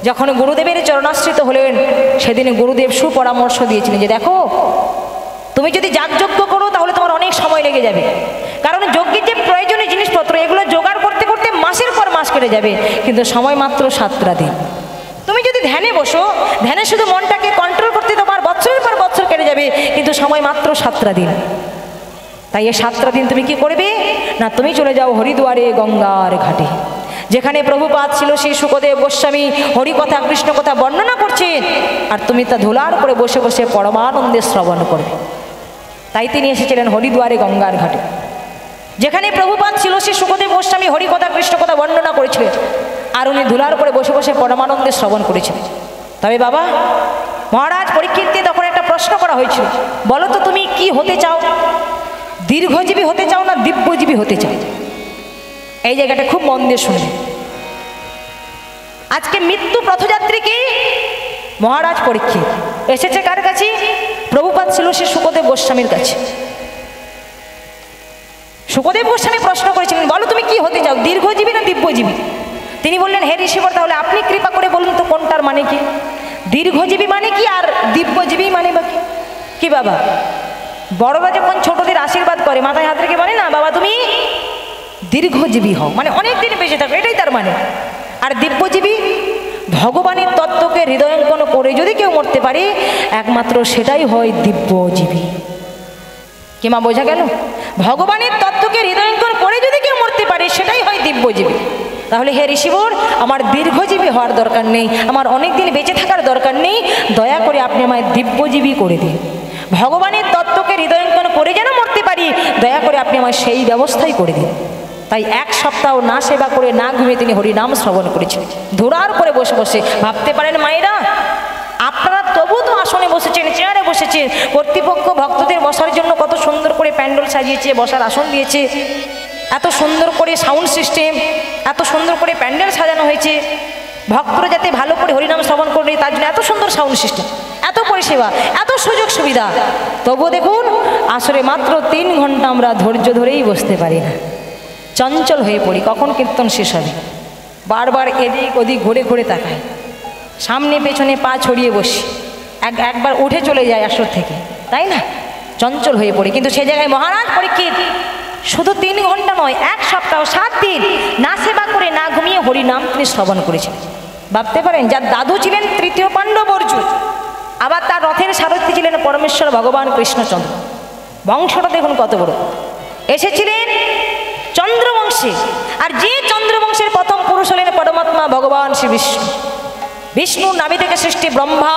[SPEAKER 1] যখন গুরুদেবের চরণাশ্রিত হলেন, সেদিন গুরুদেব সুপরামর্শ দিয়েছিলেন যে দেখো, তুমি যদি যাগযজ্ঞ করো তাহলে তোমার অনেক সময় লেগে যাবে, কারণ যজ্ঞের যে প্রয়োজনীয় জিনিসপত্র এগুলো জোগাড় করতে করতে মাসের পর মাস কেটে যাবে, কিন্তু সময় মাত্র 7টা দিন। তুমি যদি ধ্যানে বসো, ধ্যানে শুধু মনটাকে কন্ট্রোল করতে তোমার বছরের পর বছর কেটে যাবে, কিন্তু সময় মাত্র 7টা দিন। তাই এই 7টা দিন তুমি কি করবে না, তুমি চলে যাও হরিদ্বারে গঙ্গার ঘাটে, যেখানে প্রভুপাদ ছিল সেই সুখদেব গোস্বামী হরিকথা কৃষ্ণকথা বর্ণনা করছেন, আর তুমি তা ধুলার করে বসে বসে পরমানন্দে শ্রবণ করবে। তাই তিনি এসেছিলেন হরিদ্বারে গঙ্গার ঘাটে, যেখানে প্রভুপাদ ছিল সেই সুখদেব গোস্বামী হরিকথা কৃষ্ণকথা বর্ণনা করেছিলেন, আর উনি ধুলার করে বসে বসে পরমানন্দে শ্রবণ করেছিলেন। তবে বাবা, মহারাজ পরীক্ষিতকে তখন একটা প্রশ্ন করা হয়েছিল, বলো তো তুমি কি হতে চাও, দীর্ঘজীবী হতে চাও না দিব্যজীবী হতে চাও? এই জায়গাটা খুব মন দিয়ে শুনে। আজকে মৃত্যু পথযাত্রীকে মহারাজ পরীক্ষিত এসেছে কার কাছে? প্রভুপাদ ছিল সে সুখদেব গোস্বামীর কাছে। সুখদেব গোস্বামী প্রশ্ন করেছিলেন, বলো তুমি কি হতে চাও, দীর্ঘজীবী না দিব্যজীবী? তিনি বললেন, হে ঋষিবর, তাহলে আপনি কৃপা করে বলুন তো কোনটার মানে কি, দীর্ঘজীবী মানে কি আর দিব্যজীবী মানে বা কি? কি বাবা, বড়রা যখন ছোটদের আশীর্বাদ করে মাথায় হাত রেখে বলে না, বাবা তুমি দীর্ঘজীবী হও, মানে অনেক দিন বেঁচে থাকো, এটাই তার মানে। আর দিব্যজীবী, ভগবানের তত্ত্বকে হৃদয়ঙ্কন করে যদি কেউ মরতে পারে, একমাত্র সেটাই হয় দিব্যজীবী। কি মা, বোঝা গেল? ভগবানের তত্ত্বকে হৃদয়ঙ্কন করে যদি কেউ মরতে পারে, সেটাই হয় দিব্যজীবী। তাহলে হে ঋষিবর, আমার দীর্ঘজীবী হওয়ার দরকার নেই, আমার অনেক দিন বেঁচে থাকার দরকার নেই, দয়া করে আপনি আমায় দিব্যজীবী করে দিন। ভগবানের তত্ত্বকে হৃদয়ঙ্কন করে যেন মরতে পারি, দয়া করে আপনি আমায় সেই ব্যবস্থাই করে দিন। তাই এক সপ্তাহ না সেবা করে না ঘুমিয়ে তিনি হরিনাম শ্রবণ করেছেন। ধরার করে বসে বসে ভাবতে পারেন মায়েরা, আপনারা তবু তো আসনে বসেছেন, চেয়ারে বসেছেন, কর্তৃপক্ষ ভক্তদের বসার জন্য কত সুন্দর করে প্যান্ডেল সাজিয়েছে, বসার আসন দিয়েছে, এত সুন্দর করে সাউন্ড সিস্টেম, এত সুন্দর করে প্যান্ডেল সাজানো হয়েছে, ভক্তরা যাতে ভালো করে হরিনাম শ্রবণ করে তার জন্য এত সুন্দর সাউন্ড সিস্টেম, এত পরিষেবা, এত সুযোগ সুবিধা। তবুও দেখুন আসরে মাত্র 3 ঘন্টা আমরা ধৈর্য ধরেই বসতে পারি না, চঞ্চল হয়ে পড়ি, কখন কীর্তন শেষ হবে, বারবার এদিক ওদিক ঘুরে ঘুরে তাকাই, সামনে পেছনে পা ছড়িয়ে বসি, একবার উঠে চলে যায় আসর থেকে, তাই না? চঞ্চল হয়ে পড়ি। কিন্তু সে জায়গায় মহারাজ পরীক্ষিত শুধু 3 ঘন্টা নয়, 1 সপ্তাহ 7 দিন না সেবা করে না ঘুমিয়ে হরিনাম তিনি শ্রবণ করেছেন। ভাবতে পারেন, যার দাদু ছিলেন তৃতীয় পাণ্ডব অর্জুন, আবার তার রথের সারথি ছিলেন পরমেশ্বর ভগবান কৃষ্ণচন্দ্র। বংশটা দেখুন কত বড়, এসেছিলেন চন্দ্রবংশে, আর যে চন্দ্রবংশের প্রথম পুরুষ হলেন পরমাত্মা ভগবান শ্রী বিষ্ণু। বিষ্ণুর নাভি থেকে সৃষ্টি ব্রহ্মা,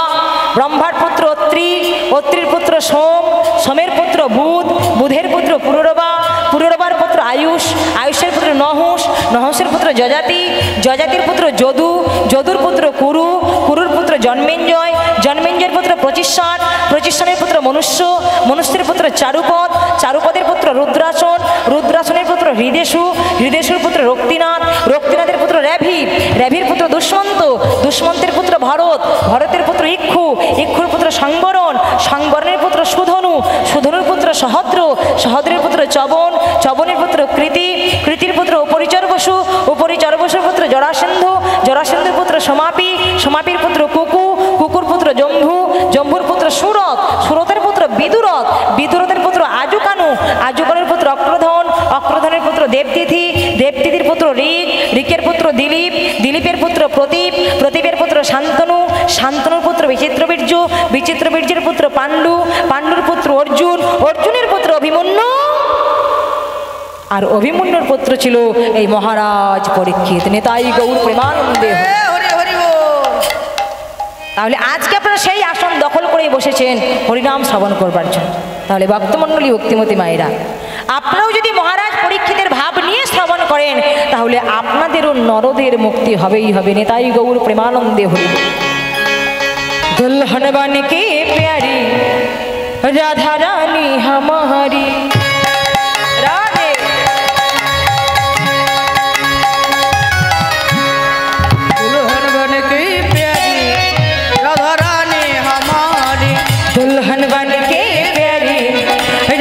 [SPEAKER 1] ব্রহ্মার পুত্র অত্রি, অত্রির পুত্র সোম, সোমের পুত্র বুধ, বুধের পুত্র পুরুরবা, পুরুরবার পুত্র আয়ুষ, আয়ুষের পুত্র নহুষ, নহুষের পুত্র যজাতি, যজাতির পুত্র যদু, যদুর পুত্র কুরু, কুরুর পুত্র জন্মেঞ্জয়, জন্মেঞ্জয়ের পুত্র প্রচিষ্যণ, প্রচিষ্যণের পুত্র মনুষ্য, মনুষ্যের পুত্র চারুপদ, চারুপদের পুত্র রুদ্রাসন, রুদ্রাসনের পুত্র হৃদেশু, হৃদেশুর পুত্র রক্তিনাথ, রক্তিনাথের পুত্র রেভি, রেভির পুত্র দুষ্মন্ত, দুষ্মন্তের পুত্র ভরত, ভরতের পুত্র ইক্ষু, ইক্ষুর পুত্র সংবরণ, সংবরণের পুত্র সুধনু, সুধনুর পুত্র সহদ্র, সহদ্রের পুত্র চবন, চবনের পুত্র কৃতি, কৃতির পুত্র উপরিচর বসু, উপরিচর বসুর পুত্র জরাসন্ধু, জরাসন্ধুর পুত্র সমাপি, সমাপির পুত্র কুকু, কুকুর পুত্র জম্ভু, জম্ভুর পুত্র সুরত, সুরতের পুত্র বিদুরথ, বিদুরথের পুত্র আজুকানু, আজুকানুর পুত্র অক্রধন, অক্রধনের পুত্র দেবতিথি, দেবতিথির পুত্র ঋক, ঋকের পুত্র দিলীপ, দিলীপের পুত্র প্রদীপ, প্রদীপের পুত্র শান্তনু, শান্তনুর পুত্র বিচিত্রবীর্য, বিচিত্রবীর্যের পুত্র পাণ্ডু, পাণ্ডুর পুত্র অর্জুন, অর্জুনের পুত্র অভিমন্যু, আর অভিমন্যুর পুত্র ছিল এই মহারাজ পরীক্ষিত। নেতাই গৌর প্রেমানন্দে। তাহলে আজকে আপনারা সেই আসন দখল করেই বসেছেন হরিনাম শ্রবণ করবার জন্য। তাহলে ভক্তমণ্ডলী, ভক্তিমতী মায়েরা, আপনারাও যদি মহারাজ পরীক্ষিতের ভাব নিয়ে শ্রবণ করেন তাহলে আপনাদেরও নরদের মুক্তি হবেই হবে। নেতাই গৌর প্রেমানন্দে হরি। দুলহন বানকে প্যারি রাধা রানী हमारी, রাধে।
[SPEAKER 2] दुल्हन बनके प्यारी राधा रानी हमारी,
[SPEAKER 1] दुल्हन बनके प्यारी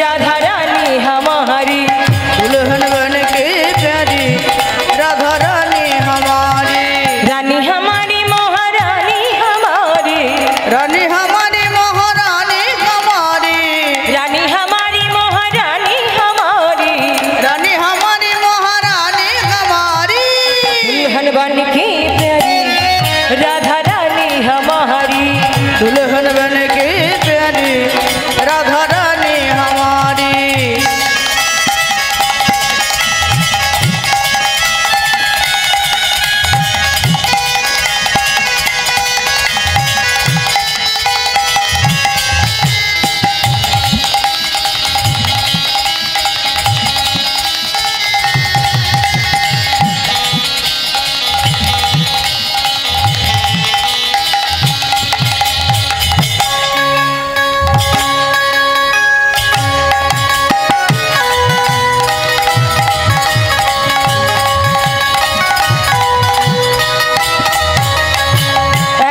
[SPEAKER 1] राधा रानी हमारी,
[SPEAKER 2] दुल्हन बनके प्यारी राधा रानी हमारी,
[SPEAKER 1] रानी हमारी महारानी हमारी,
[SPEAKER 2] रानी हमारी महारानी हमारी,
[SPEAKER 1] रानी हमारी महारानी हमारी,
[SPEAKER 2] रानी हमारी महारानी हमारी,
[SPEAKER 1] दुल्हन बनके प्यारी राधा रानी हमारी,
[SPEAKER 2] दुल्हन बनके प्यारी राधा रानी हमारी।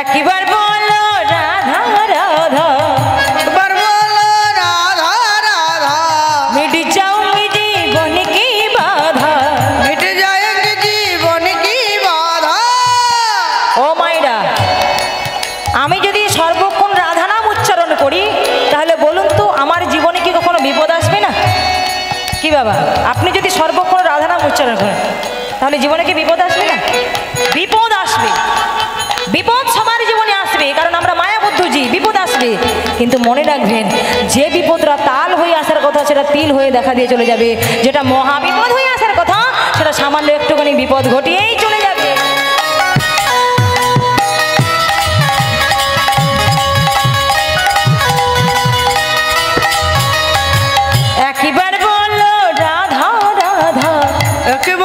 [SPEAKER 1] একবার বলো রাধা রাধা,
[SPEAKER 2] একবার বলো রাধা রাধা,
[SPEAKER 1] मिट जाऊंगी जीवन की बाधा।
[SPEAKER 2] मिट जाएंगे जीवन की बाधा।
[SPEAKER 1] ও মাইরা, আমি যদি সর্বক্ষণ রাধা নাম উচ্চারণ করি তাহলে বলুন তো আমার জীবনে কি কখনো বিপদ আসবে না? কি বাবা, আপনি যদি সর্বক্ষণ রাধা নাম উচ্চারণ করেন তাহলে জীবনে কি বিপদ আসবে না? বিপদ আসবে, বিপদ সবার জীবনে আসবে, কারণ আমরা মায়াবদ্ধ জীব, বিপদ আসবে। কিন্তু মনে রাখবেন, যে বিপদটা তাল হয়ে আসার কথা সেটা তিল হয়ে দেখা দিয়ে চলে যাবে, যেটা মহা বিপদ হয়ে আসার কথা সেটা সামান্য একটুখানি বিপদ ঘটিয়েই চলে যাবে। একবার বলো রাধা রাধা,
[SPEAKER 2] একবার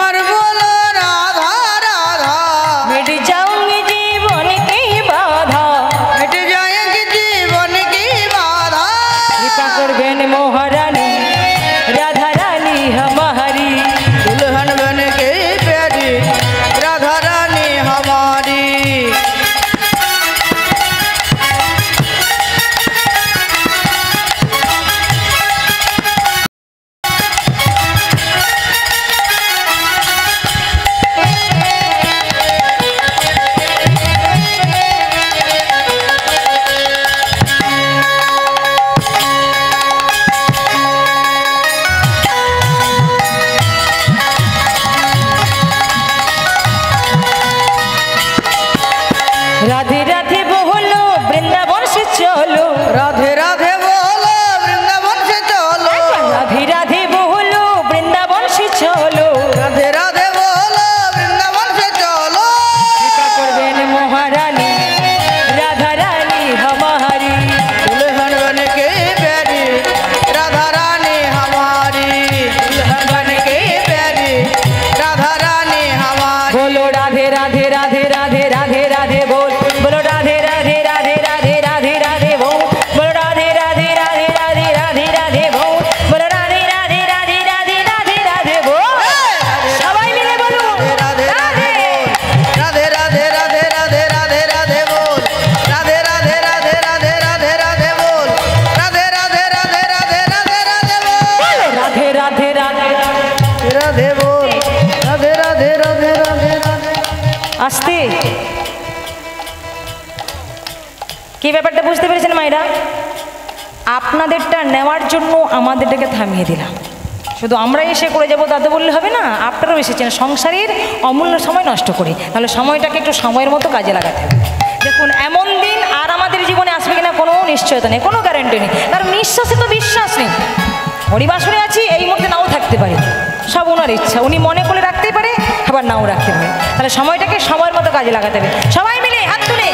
[SPEAKER 2] রাধে রাধে বলো বৃন্দাবন সে চলো
[SPEAKER 1] রাধে রাধে বলো বৃন্দাবন সে চলো
[SPEAKER 2] রাধে রাধে বলো বৃন্দাবন সে চলো
[SPEAKER 1] করবেন মহারানী রাধা রানী हमारी
[SPEAKER 2] दुल्हन बन के प्यारी राधा रानी हमारी दुल्हन बन के प्यारी राधा रानी हमारी
[SPEAKER 1] बोलो राधे राधे राधे राधे राधे राधे बोल बोलो राधे राधे राधे राधे राधे राधे बोल बोलो राधे राधे राधे राधे राधे राधे बोल बोलो राधे राधे राधे राधे राधे राधे बोल সবাই মিলে বলুন
[SPEAKER 2] राधे राधे राधे राधे राधे राधे राधे राधे बोल राधे राधे राधे राधे राधे राधे बोल राधे राधे राधे राधे राधे राधे बोल
[SPEAKER 1] राधे राधे राधे
[SPEAKER 2] राधे बोल राधे राधे राधे राधे राधे
[SPEAKER 1] আস্তে কি ব্যাপারটা বুঝতে পেরেছেন মায়েরা আপনাদেরটা নেওয়ার জন্য আমাদেরটাকে থামিয়ে দিলাম শুধু আমরা এসে করে যাবো তাতে বললে হবে না আপনারাও এসেছেন সংসারের অমূল্য সময় নষ্ট করে তাহলে সময়টাকে একটু সময়ের মতো কাজে লাগাতে হবে দেখুন এমন দিন আর আমাদের জীবনে আসবে কিনা কোনো নিশ্চয়তা নেই কোনো গ্যারান্টি নেই কারণ নিঃশ্বাসে তো বিশ্বাস নেই হরিবাসরে আছি এই মুহূর্তে নাও থাকতে পারে সব ওনার ইচ্ছা উনি মনে করে রাখতে পারে আবার নাও রাখতে পারে তাহলে সময়টাকে সময়ের মতো কাজে লাগাতে হবে সবাই মিলে হাত তুলে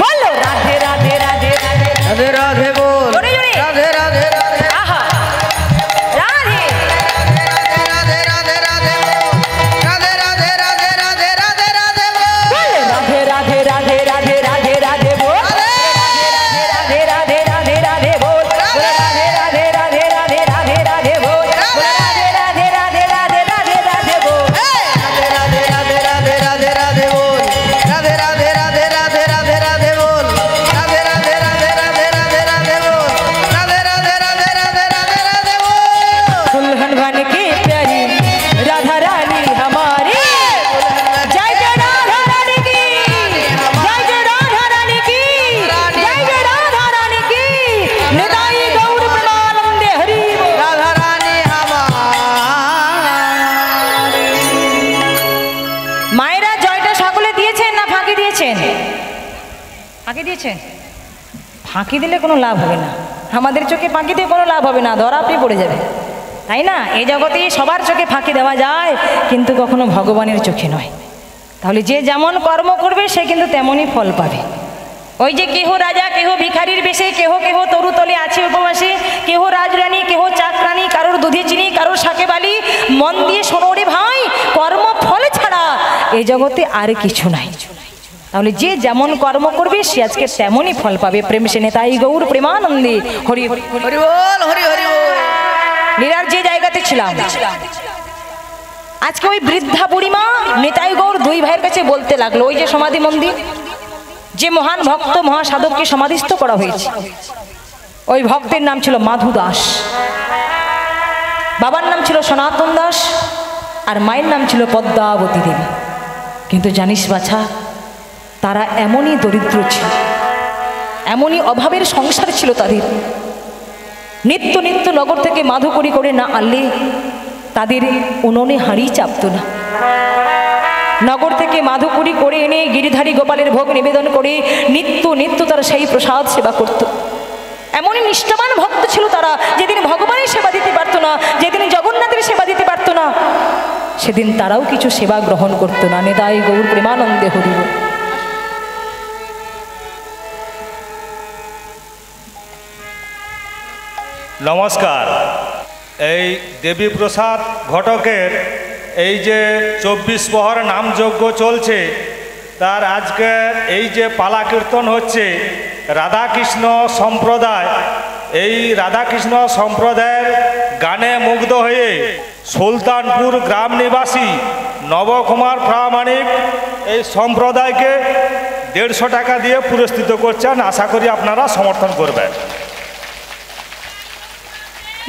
[SPEAKER 1] বলো রাধে রাধে রাধে রাধে
[SPEAKER 2] राधे राधे बोल
[SPEAKER 1] জোরে জোরে।
[SPEAKER 2] राधे राधे राधे
[SPEAKER 1] আহা রাধে
[SPEAKER 2] राधे राधे राधे बोल राधे राधे राधे राधे राधे राधे बोल
[SPEAKER 1] राधे राधे राधे राधे राधे राधे बोल राधे राधे राधे राधे बोल राधे राधे राधे राधे राधे राधे बोल राधे राधे राधे राधे राधे राधे बोल
[SPEAKER 2] राधे राधे राधे राधे राधे राधे बोल राधे राधे राधे राधे राधे राधे बोल राधे राधे राधे राधे राधे राधे बोल राधे राधे राधे राधे राधे राधे बोल
[SPEAKER 1] दुल्हन बन के प्यारी राधा रानी हमारी जय जय राधा रानी की जय जय राधा रानी की जय जय राधा रानी की निताई गौर प्रेमानंदे हरि बोल।
[SPEAKER 2] राधा रानी हमारी
[SPEAKER 1] মায়েরা জয়টা সকলে দিয়েছেন না ফাঁকি দিয়েছেন ফাঁকি দিয়েছেন ফাঁকি দিলে কোনো লাভ হবে না আমাদের চোখে ফাঁকি দিয়ে কোনো লাভ হবে না ধরা আপনি পড়ে যাবে তাই না এই জগতে সবার চোখে ফাঁকি দেওয়া যায় কিন্তু কখনো ভগবানের চোখে নয় তাহলে যে যেমন কর্ম করবে সে কিন্তু তেমনই ফল পাবে ওই যে কেহ রাজা কেহ ভিখারির বেশে কেহ কেহ তরুতলে আছে উপবাসে কেহ রাজরানী কেহ চাকরানী কারোর দুধে চিনি কারোর শাকে বালি মন দিয়ে শোনো রে ভাই কর্ম ফল ছাড়া এই জগতে আর কিছু নাই তাহলে যে যেমন কর্ম করবে সে আজকে তেমনই ফল পাবে প্রেম সে নেতাই গৌর প্রেমানন্দে হরি হরি হরি।
[SPEAKER 2] हरि बोल हरि हरि बोल
[SPEAKER 1] লীলার যে জায়গাতে ছিলাম আজকে ওই বৃদ্ধা বুড়িমা নেতাই গৌর দুই ভাইয়ের কাছে বলতে লাগলো ওই যে সমাধি মন্দির যে মহান ভক্ত মহাসাধককে সমাধিস্থ করা হয়েছে ওই ভক্তের নাম ছিল মাধু দাস বাবার নাম ছিল সনাতন দাস আর মায়ের নাম ছিল পদ্মাবতী দেবী কিন্তু জানিস বাছা তারা এমনই দরিদ্র ছিল এমনই অভাবের সংসার ছিল তাদের নিত্য নিত্য নগর থেকে মাধুকরি করে না আনলে তাদের উনুনে হাঁড়ি চাপত না নগর থেকে মাধুকরি করে এনে গিরিধারী গোপালের ভোগ নিবেদন করে নিত্য নিত্য তারা সেই প্রসাদ সেবা করত এমনই নিষ্ঠাবান ভক্ত ছিল তারা যেদিন ভগবানের সেবা দিতে পারতো না যেদিন জগন্নাথের সেবা দিতে পারতো না সেদিন তারাও কিছু সেবা গ্রহণ করতো না নেতাই গৌর প্রেমানন্দে হরি বল।
[SPEAKER 3] নমস্কার এই দেবী প্রসাদ ঘটকের এই যে 24 প্রহর নামযজ্ঞ চলছে তার আজকে এই যে পালা কীর্তন হচ্ছে রাধাকৃষ্ণ সম্প্রদায় এই রাধাকৃষ্ণ সম্প্রদায়ের গানে মুগ্ধ হয়ে সুলতানপুর গ্রাম নিবাসী নবকুমার প্রামাণিক এই সম্প্রদায়কে 150 টাকা দিয়ে পুরস্কৃত করছেন আশা করি আপনারা সমর্থন করবেন।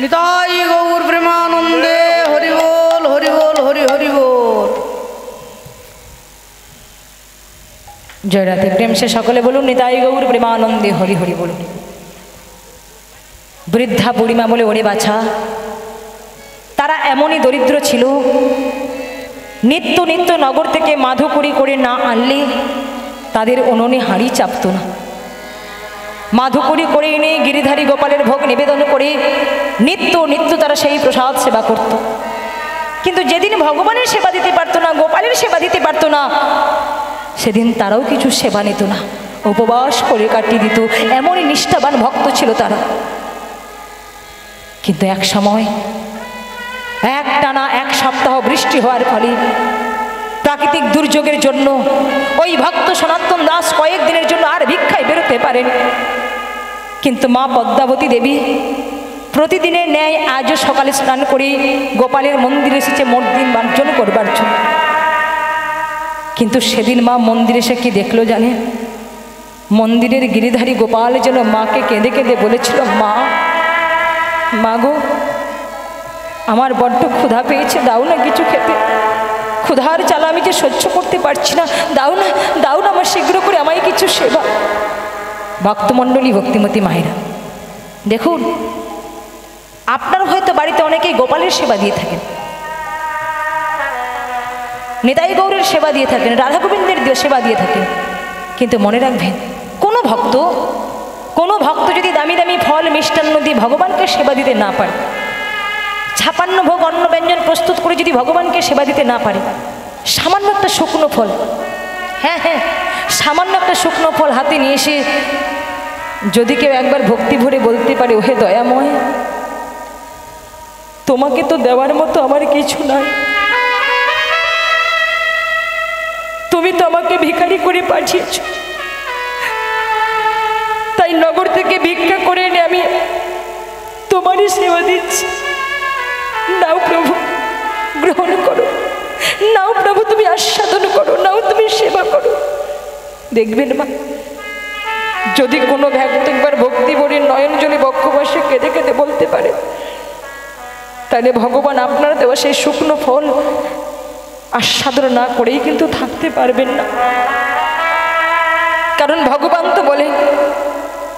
[SPEAKER 2] निताई गौर प्रेमानंदे हरि बोल हरि बोल हरि हरि बोल
[SPEAKER 1] জয় রাধে প্রেম সে সকলে বলুন নিতাই গৌর প্রেমানন্দে হরি হরি বলুন। বৃদ্ধা বুড়িমা বলে ওরে বাছা তারা এমনই দরিদ্র ছিল নিত্য নিত্য নগর থেকে মাধুকরি করে না আনলে তাদের উনুনে হাঁড়ি চাপত না মাধুকরী করে এনে গিরিধারী গোপালের ভোগ নিবেদন করে নিত্য নিত্য তারা সেই প্রসাদ সেবা করত। কিন্তু যেদিন ভগবানের সেবা দিতে পারতো না, গোপালের সেবা দিতে পারতো না, সেদিন তারাও কিছু সেবা নিত না, উপবাস করে কাটিয়ে দিত। এমনই নিষ্ঠাবান ভক্ত ছিল তারা। কিন্তু এক সময় একটানা 1 সপ্তাহ বৃষ্টি হওয়ার ফলে প্রাকৃতিক দুর্যোগের জন্য ওই ভক্ত সনাতন দাস কয়েকদিনের জন্য আর ভিক্ষায় বেরোতে পারেন। কিন্তু মা পদ্মাবতী দেবী প্রতিদিনের ন্যায় আজও সকালে স্নান করে গোপালের মন্দিরে এসেছে মর্দিন মার্জন করবার জন্য। কিন্তু সেদিন মা মন্দিরে এসে কি দেখলো জানে? মন্দিরের গিরিধারী গোপাল যেন মাকে কেঁদে কেঁদে বলেছিল, মা, মা গো, আমার বড্ড ক্ষুধা পেয়েছে, দাও না কিছু খেতে। ক্ষুধার জ্বালা আমি যে সহ্য করতে পারছি না, দাও না, দাও না, আমার শীঘ্র করে আমায় কিছু সেবা। ভক্তমণ্ডলী, ভক্তিমতী মায়েরা, দেখুন, আপনার হয়তো বাড়িতে অনেকেই গোপালের সেবা দিয়ে থাকেন, নিতাই গৌরের সেবা দিয়ে থাকেন, রাধা গোবিন্দের সেবা দিয়ে থাকেন। কিন্তু মনে রাখবেন, কোনো ভক্ত যদি দামি দামি ফল মিষ্টান্ন দিয়ে ভগবানকে সেবা দিতে না পারে, 56 ভোগ অন্ন ব্যঞ্জন প্রস্তুত করে যদি ভগবানকে সেবা দিতে না পারে, সামান্য একটা শুকনো ফল, হ্যাঁ, সামান্য একটা শুকনো ফল হাতে নিয়ে এসে যদি কেউ একবার ভক্তি ভরে বলতে পারে, ওহে দয়াময়, তোমাকে তো দেওয়ার মতো আমার কিছু নাই, তুমি তো আমাকে ভিখারি করে পাঠিয়েছ, তাই নগর থেকে ভিক্ষা করে এনে আমি তোমারই সেবা দিচ্ছি, নাও প্রভু, গ্রহণ করো, নাও প্রভু, তুমি আস্বাদন করো, নাও তুমি সেবা করো। দেখবেন মা, যদি কোনো ভক্ত একবার ভক্তি ভরে নয়ন জলে বক্ষবাসে কেঁদে কেঁদে বলতে পারে, তাহলে ভগবান আপনার দেওয়া সেই শুকনো ফল আস্বাদন না করেই কিন্তু থাকতে পারবেন না। কারণ ভগবান তো বলে,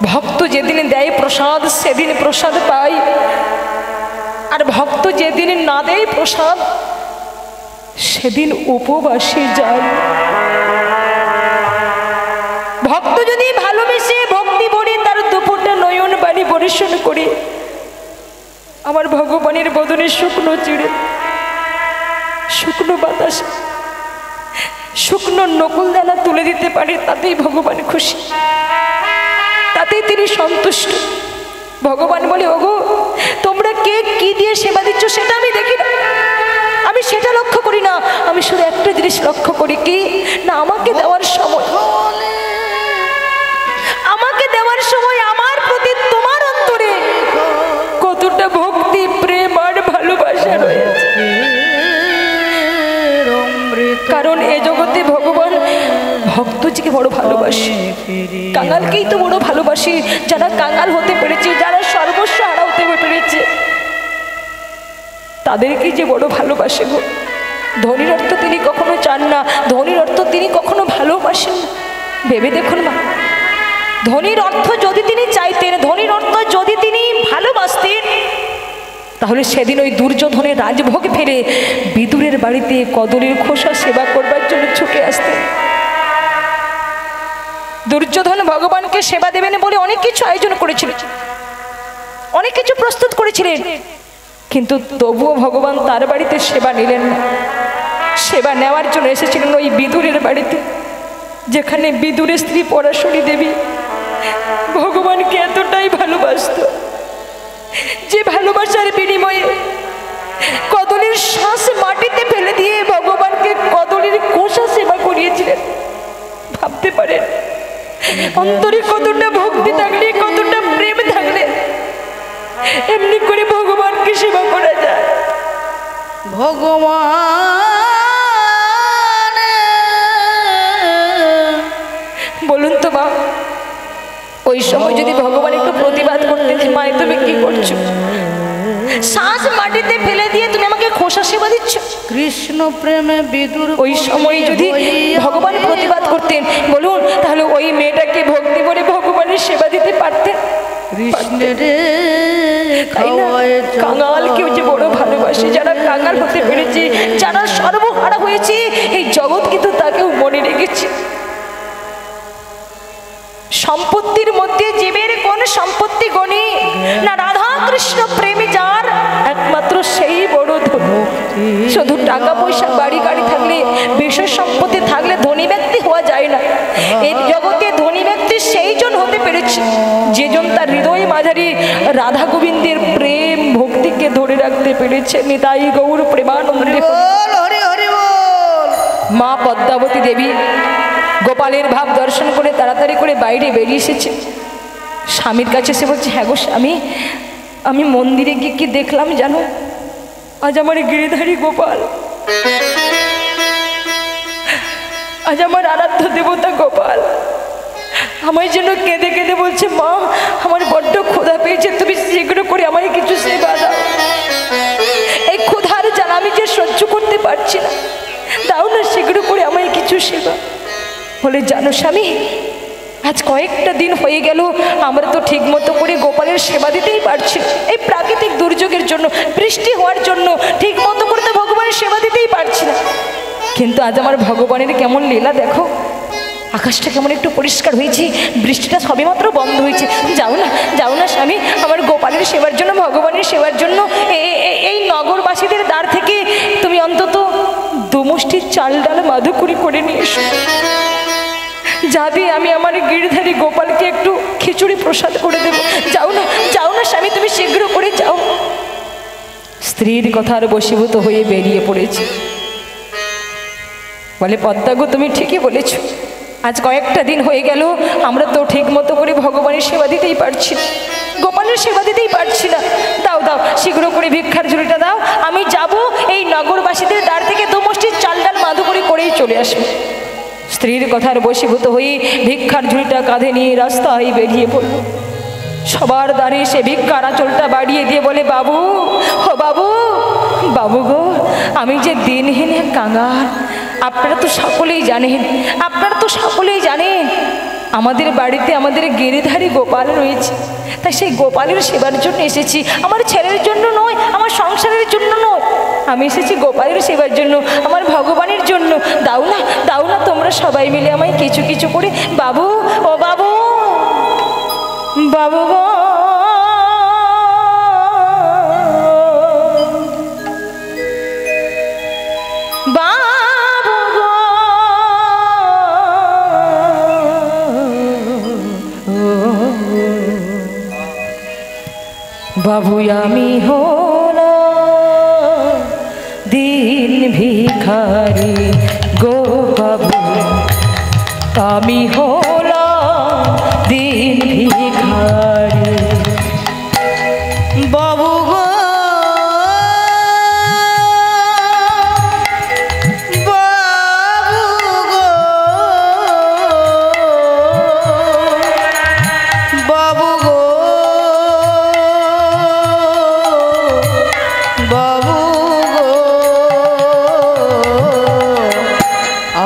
[SPEAKER 1] ভক্ত যেদিন দেয় প্রসাদ সেদিন প্রসাদ পায়, আর ভক্ত যেদিন না দেয় প্রসাদ সেদিন উপবাসে যায়। ভক্ত যদি ভালোবেসে ভক্তি ভরে তার দুপুরটা নয়ন বাণী পরিশোধ করে আমার ভগবানের বদনে শুকনো চিড়ে, শুকনো বাতাস, শুকনো নকুল দানা তুলে দিতে পারে, তাতেই ভগবান খুশি, তাতেই তিনি সন্তুষ্ট। ভগবান বলে, ওগো, তোমরা কে কি দিয়ে সেবা দিচ্ছ সেটা আমি দেখি না, আমি সেটা লক্ষ্য করি না, আমি শুধু একটা জিনিস লক্ষ্য করি, কি না, আমাকে দেওয়ার সময় আমার প্রতি তোমার অন্তরে কতটা ভক্তি, প্রেম আর ভালোবাসা রয়েছে। কারণ এ জগতে ভগবান ভক্তজিকে বড় ভালোবাসে, কাঙালকেই তো বড় ভালোবাসে। যারা কাঙাল হতে পেরেছে, যারা সর্বস্ব হারা হতে পেরেছে, তাদেরকেই যে বড় ভালোবাসে গো। ধনীর অর্থ তিনি কখনো চান না, ধনীর অর্থ তিনি কখনো ভালোবাসেন না। ভেবে দেখুন মা, ধনীর অর্থ যদি তিনি চাইতেন, ধনীর অর্থ যদি তিনি ভালোবাসতেন, তাহলে সেদিন ওই দুর্যোধনের রাজভোগ ফেলে বিদুরের বাড়িতে কদলীর খোসা সেবা করবার জন্য ছুটে আসতেন। দুর্যোধন ভগবানকে সেবা দেবেন বলে অনেক কিছু আয়োজন করেছিলেন, অনেক কিছু প্রস্তুত করেছিলেন, কিন্তু তবুও ভগবান তার বাড়িতে সেবা নিলেন না। সেবা নেওয়ার জন্য এসেছিলেন ওই বিদুরের বাড়িতে, যেখানে বিদুরের স্ত্রী পরাশরী দেবী ভগবানকে এতটাই ভালোবাসত যে ভালোবাসার বিনিময়ে কদলীর শ্বাস মাটিতে ফেলে দিয়ে ভগবানকে কদলীর কোষা সেবা করিয়েছিলেন। ভাবতে পারেন অন্তরে কতটা ভক্তি থাকলে, কতটা প্রেম থাকলে এমনি করে ভগবানকে সেবা করা যায়।
[SPEAKER 2] ভগবান
[SPEAKER 1] বলুন তো মা, ওই সময় যদি ভগবান একটু প্রতিবাদ করতে, যে মা তুমি কি করছো, শ্বাস মাটিতে ফেলে দিয়ে তুমি আমাকে খোসা সেবা দিচ্ছ,
[SPEAKER 2] কৃষ্ণ প্রেমে বিদুর,
[SPEAKER 1] ওই সময় যদি ভগবান প্রতিবাদ করতেন, বলুন তাহলে ওই মেয়েটাকে ভক্তি করে ভগবানের সেবা দিতে পারতেন? কাঙালকেও যে বড় ভালোবাসে, যারা কাঙাল হতে পেরেছে, যারা সর্বহারা হয়েছে, এই জগৎ কিন্তু তাকেও মনে রেখেছে। সম্পত্তির মধ্যে জীবের কোন সম্পত্তি গণি না, রাধা কৃষ্ণ প্রেমী যার একমাত্র সেই বড় ধনী। শুধু টাকা পয়সা বাড়ি গাড়ি থাকলে, বিষয় সম্পত্তি থাকলে ধনী ব্যক্তি হওয়া যায় না। এই জগতে ধনী ব্যক্তি সেইজন হতে পেরেছে যেজন তার হৃদয় মাঝারি রাধা গোবিন্দের প্রেম ভক্তিকে ধরে রাখতে পেরেছে। নিতাই গৌর প্রেমানন্দে। মা পদ্মাবতী দেবী গোপালের ভাব দর্শন করে তাড়াতাড়ি করে বাইরে বেরিয়ে এসেছে। স্বামীর কাছে এসে বলছে, হ্যাঁ গো স্বামী, আমি মন্দিরে গিয়ে কি দেখলাম জানো? আজ আমার গিরিধারী গোপাল, আজ আমার আরাধ্য দেবতা গোপাল আমায় যেন কেঁদে কেঁদে বলছে, মা আমার বড্ড ক্ষুধা পেয়েছে, তুমি শীঘ্র করে আমায় কিছু সেবা দাও। এই ক্ষুধার জ্বালা আমি যে সহ্য করতে পারছি না, দাও না শীঘ্র করে আমায় কিছু সেবা। বলে, জানো স্বামী, আজ কয়েকটা দিন হয়ে গেল আমরা তো ঠিক মতো করে গোপালের সেবা দিতেই পারছি না। এই প্রাকৃতিক দুর্যোগের জন্য, বৃষ্টি হওয়ার জন্য ঠিক মতো করে তো ভগবানের সেবা দিতেই পারছি না। কিন্তু আজ আমার ভগবানের কেমন লীলা দেখো, আকাশটা কেমন একটু পরিষ্কার হয়েছে, বৃষ্টিটা সবেমাত্র বন্ধ হয়েছে। যাও না, যাও না স্বামী, আমার গোপালের সেবার জন্য, ভগবানের সেবার জন্য এই নগরবাসীদের দ্বার থেকে তুমি অন্তত দুমুষ্টি চাল ডাল মাধুকুরি করে নিয়ে এসো, যাতে আমি আমার গিরিধারী গোপালকে একটু খিচুড়ি প্রসাদ করে দেব। যাও না, যাও না স্বামী, তুমি শীঘ্র করে যাও। স্ত্রীর কথার বশীভূত হয়ে বেরিয়ে পড়েছে। বলে, পদ্মা গো, তুমি ঠিকই বলেছ, আজ কয়েকটা দিন হয়ে গেল আমরা তো ঠিক মতো করে ভগবানের সেবা দিতেই পারছি না, গোপালের সেবা দিতেই পারছি না। দাও দাও, শীঘ্র করে ভিক্ষার ঝুড়িটা দাও, আমি যাব এই নগরবাসীদের দ্বার থেকে দুমুষ্টি চাল ডাল মাধুকরি করেই চলে আসবো। স্ত্রীর কথার বশীভূত হয়ে ভিক্ষার ঝুড়িটা কাঁধে নিয়ে রাস্তায় বেরিয়ে পড়ল। সবার দ্বারে সে ভিক্ষার আঁচলটা বাড়িয়ে দিয়ে বলে, বাবু, ও বাবু, বাবু গো, আমি যে দিনহীন কাঙাল, আপনারা তো সকলেই জানেন, আমাদের বাড়িতে আমাদের গিরিধারী গোপাল রয়েছে, তাই সেই গোপালের সেবার জন্য এসেছি। আমার ছেলের জন্য নয়, আমার সংসারের জন্য নয়, আমি এসেছি গোপালের সেবার জন্য, আমার ভগবানের জন্য। দাও না, দাও না, তোমরা সবাই মিলে আমায় কিছু কিছু করে। বাবু, ও বাবু, বাবু গো, বাবু আমি হলাম দিন ভিখারি গো, বাবু আমি হলাম দিন ভিখারি।
[SPEAKER 2] বাবু গো, বাবু গো, বাবু গো,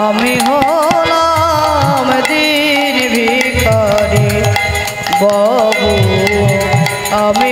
[SPEAKER 2] আমি হলাম দিন ভিখারি। বাবু আমি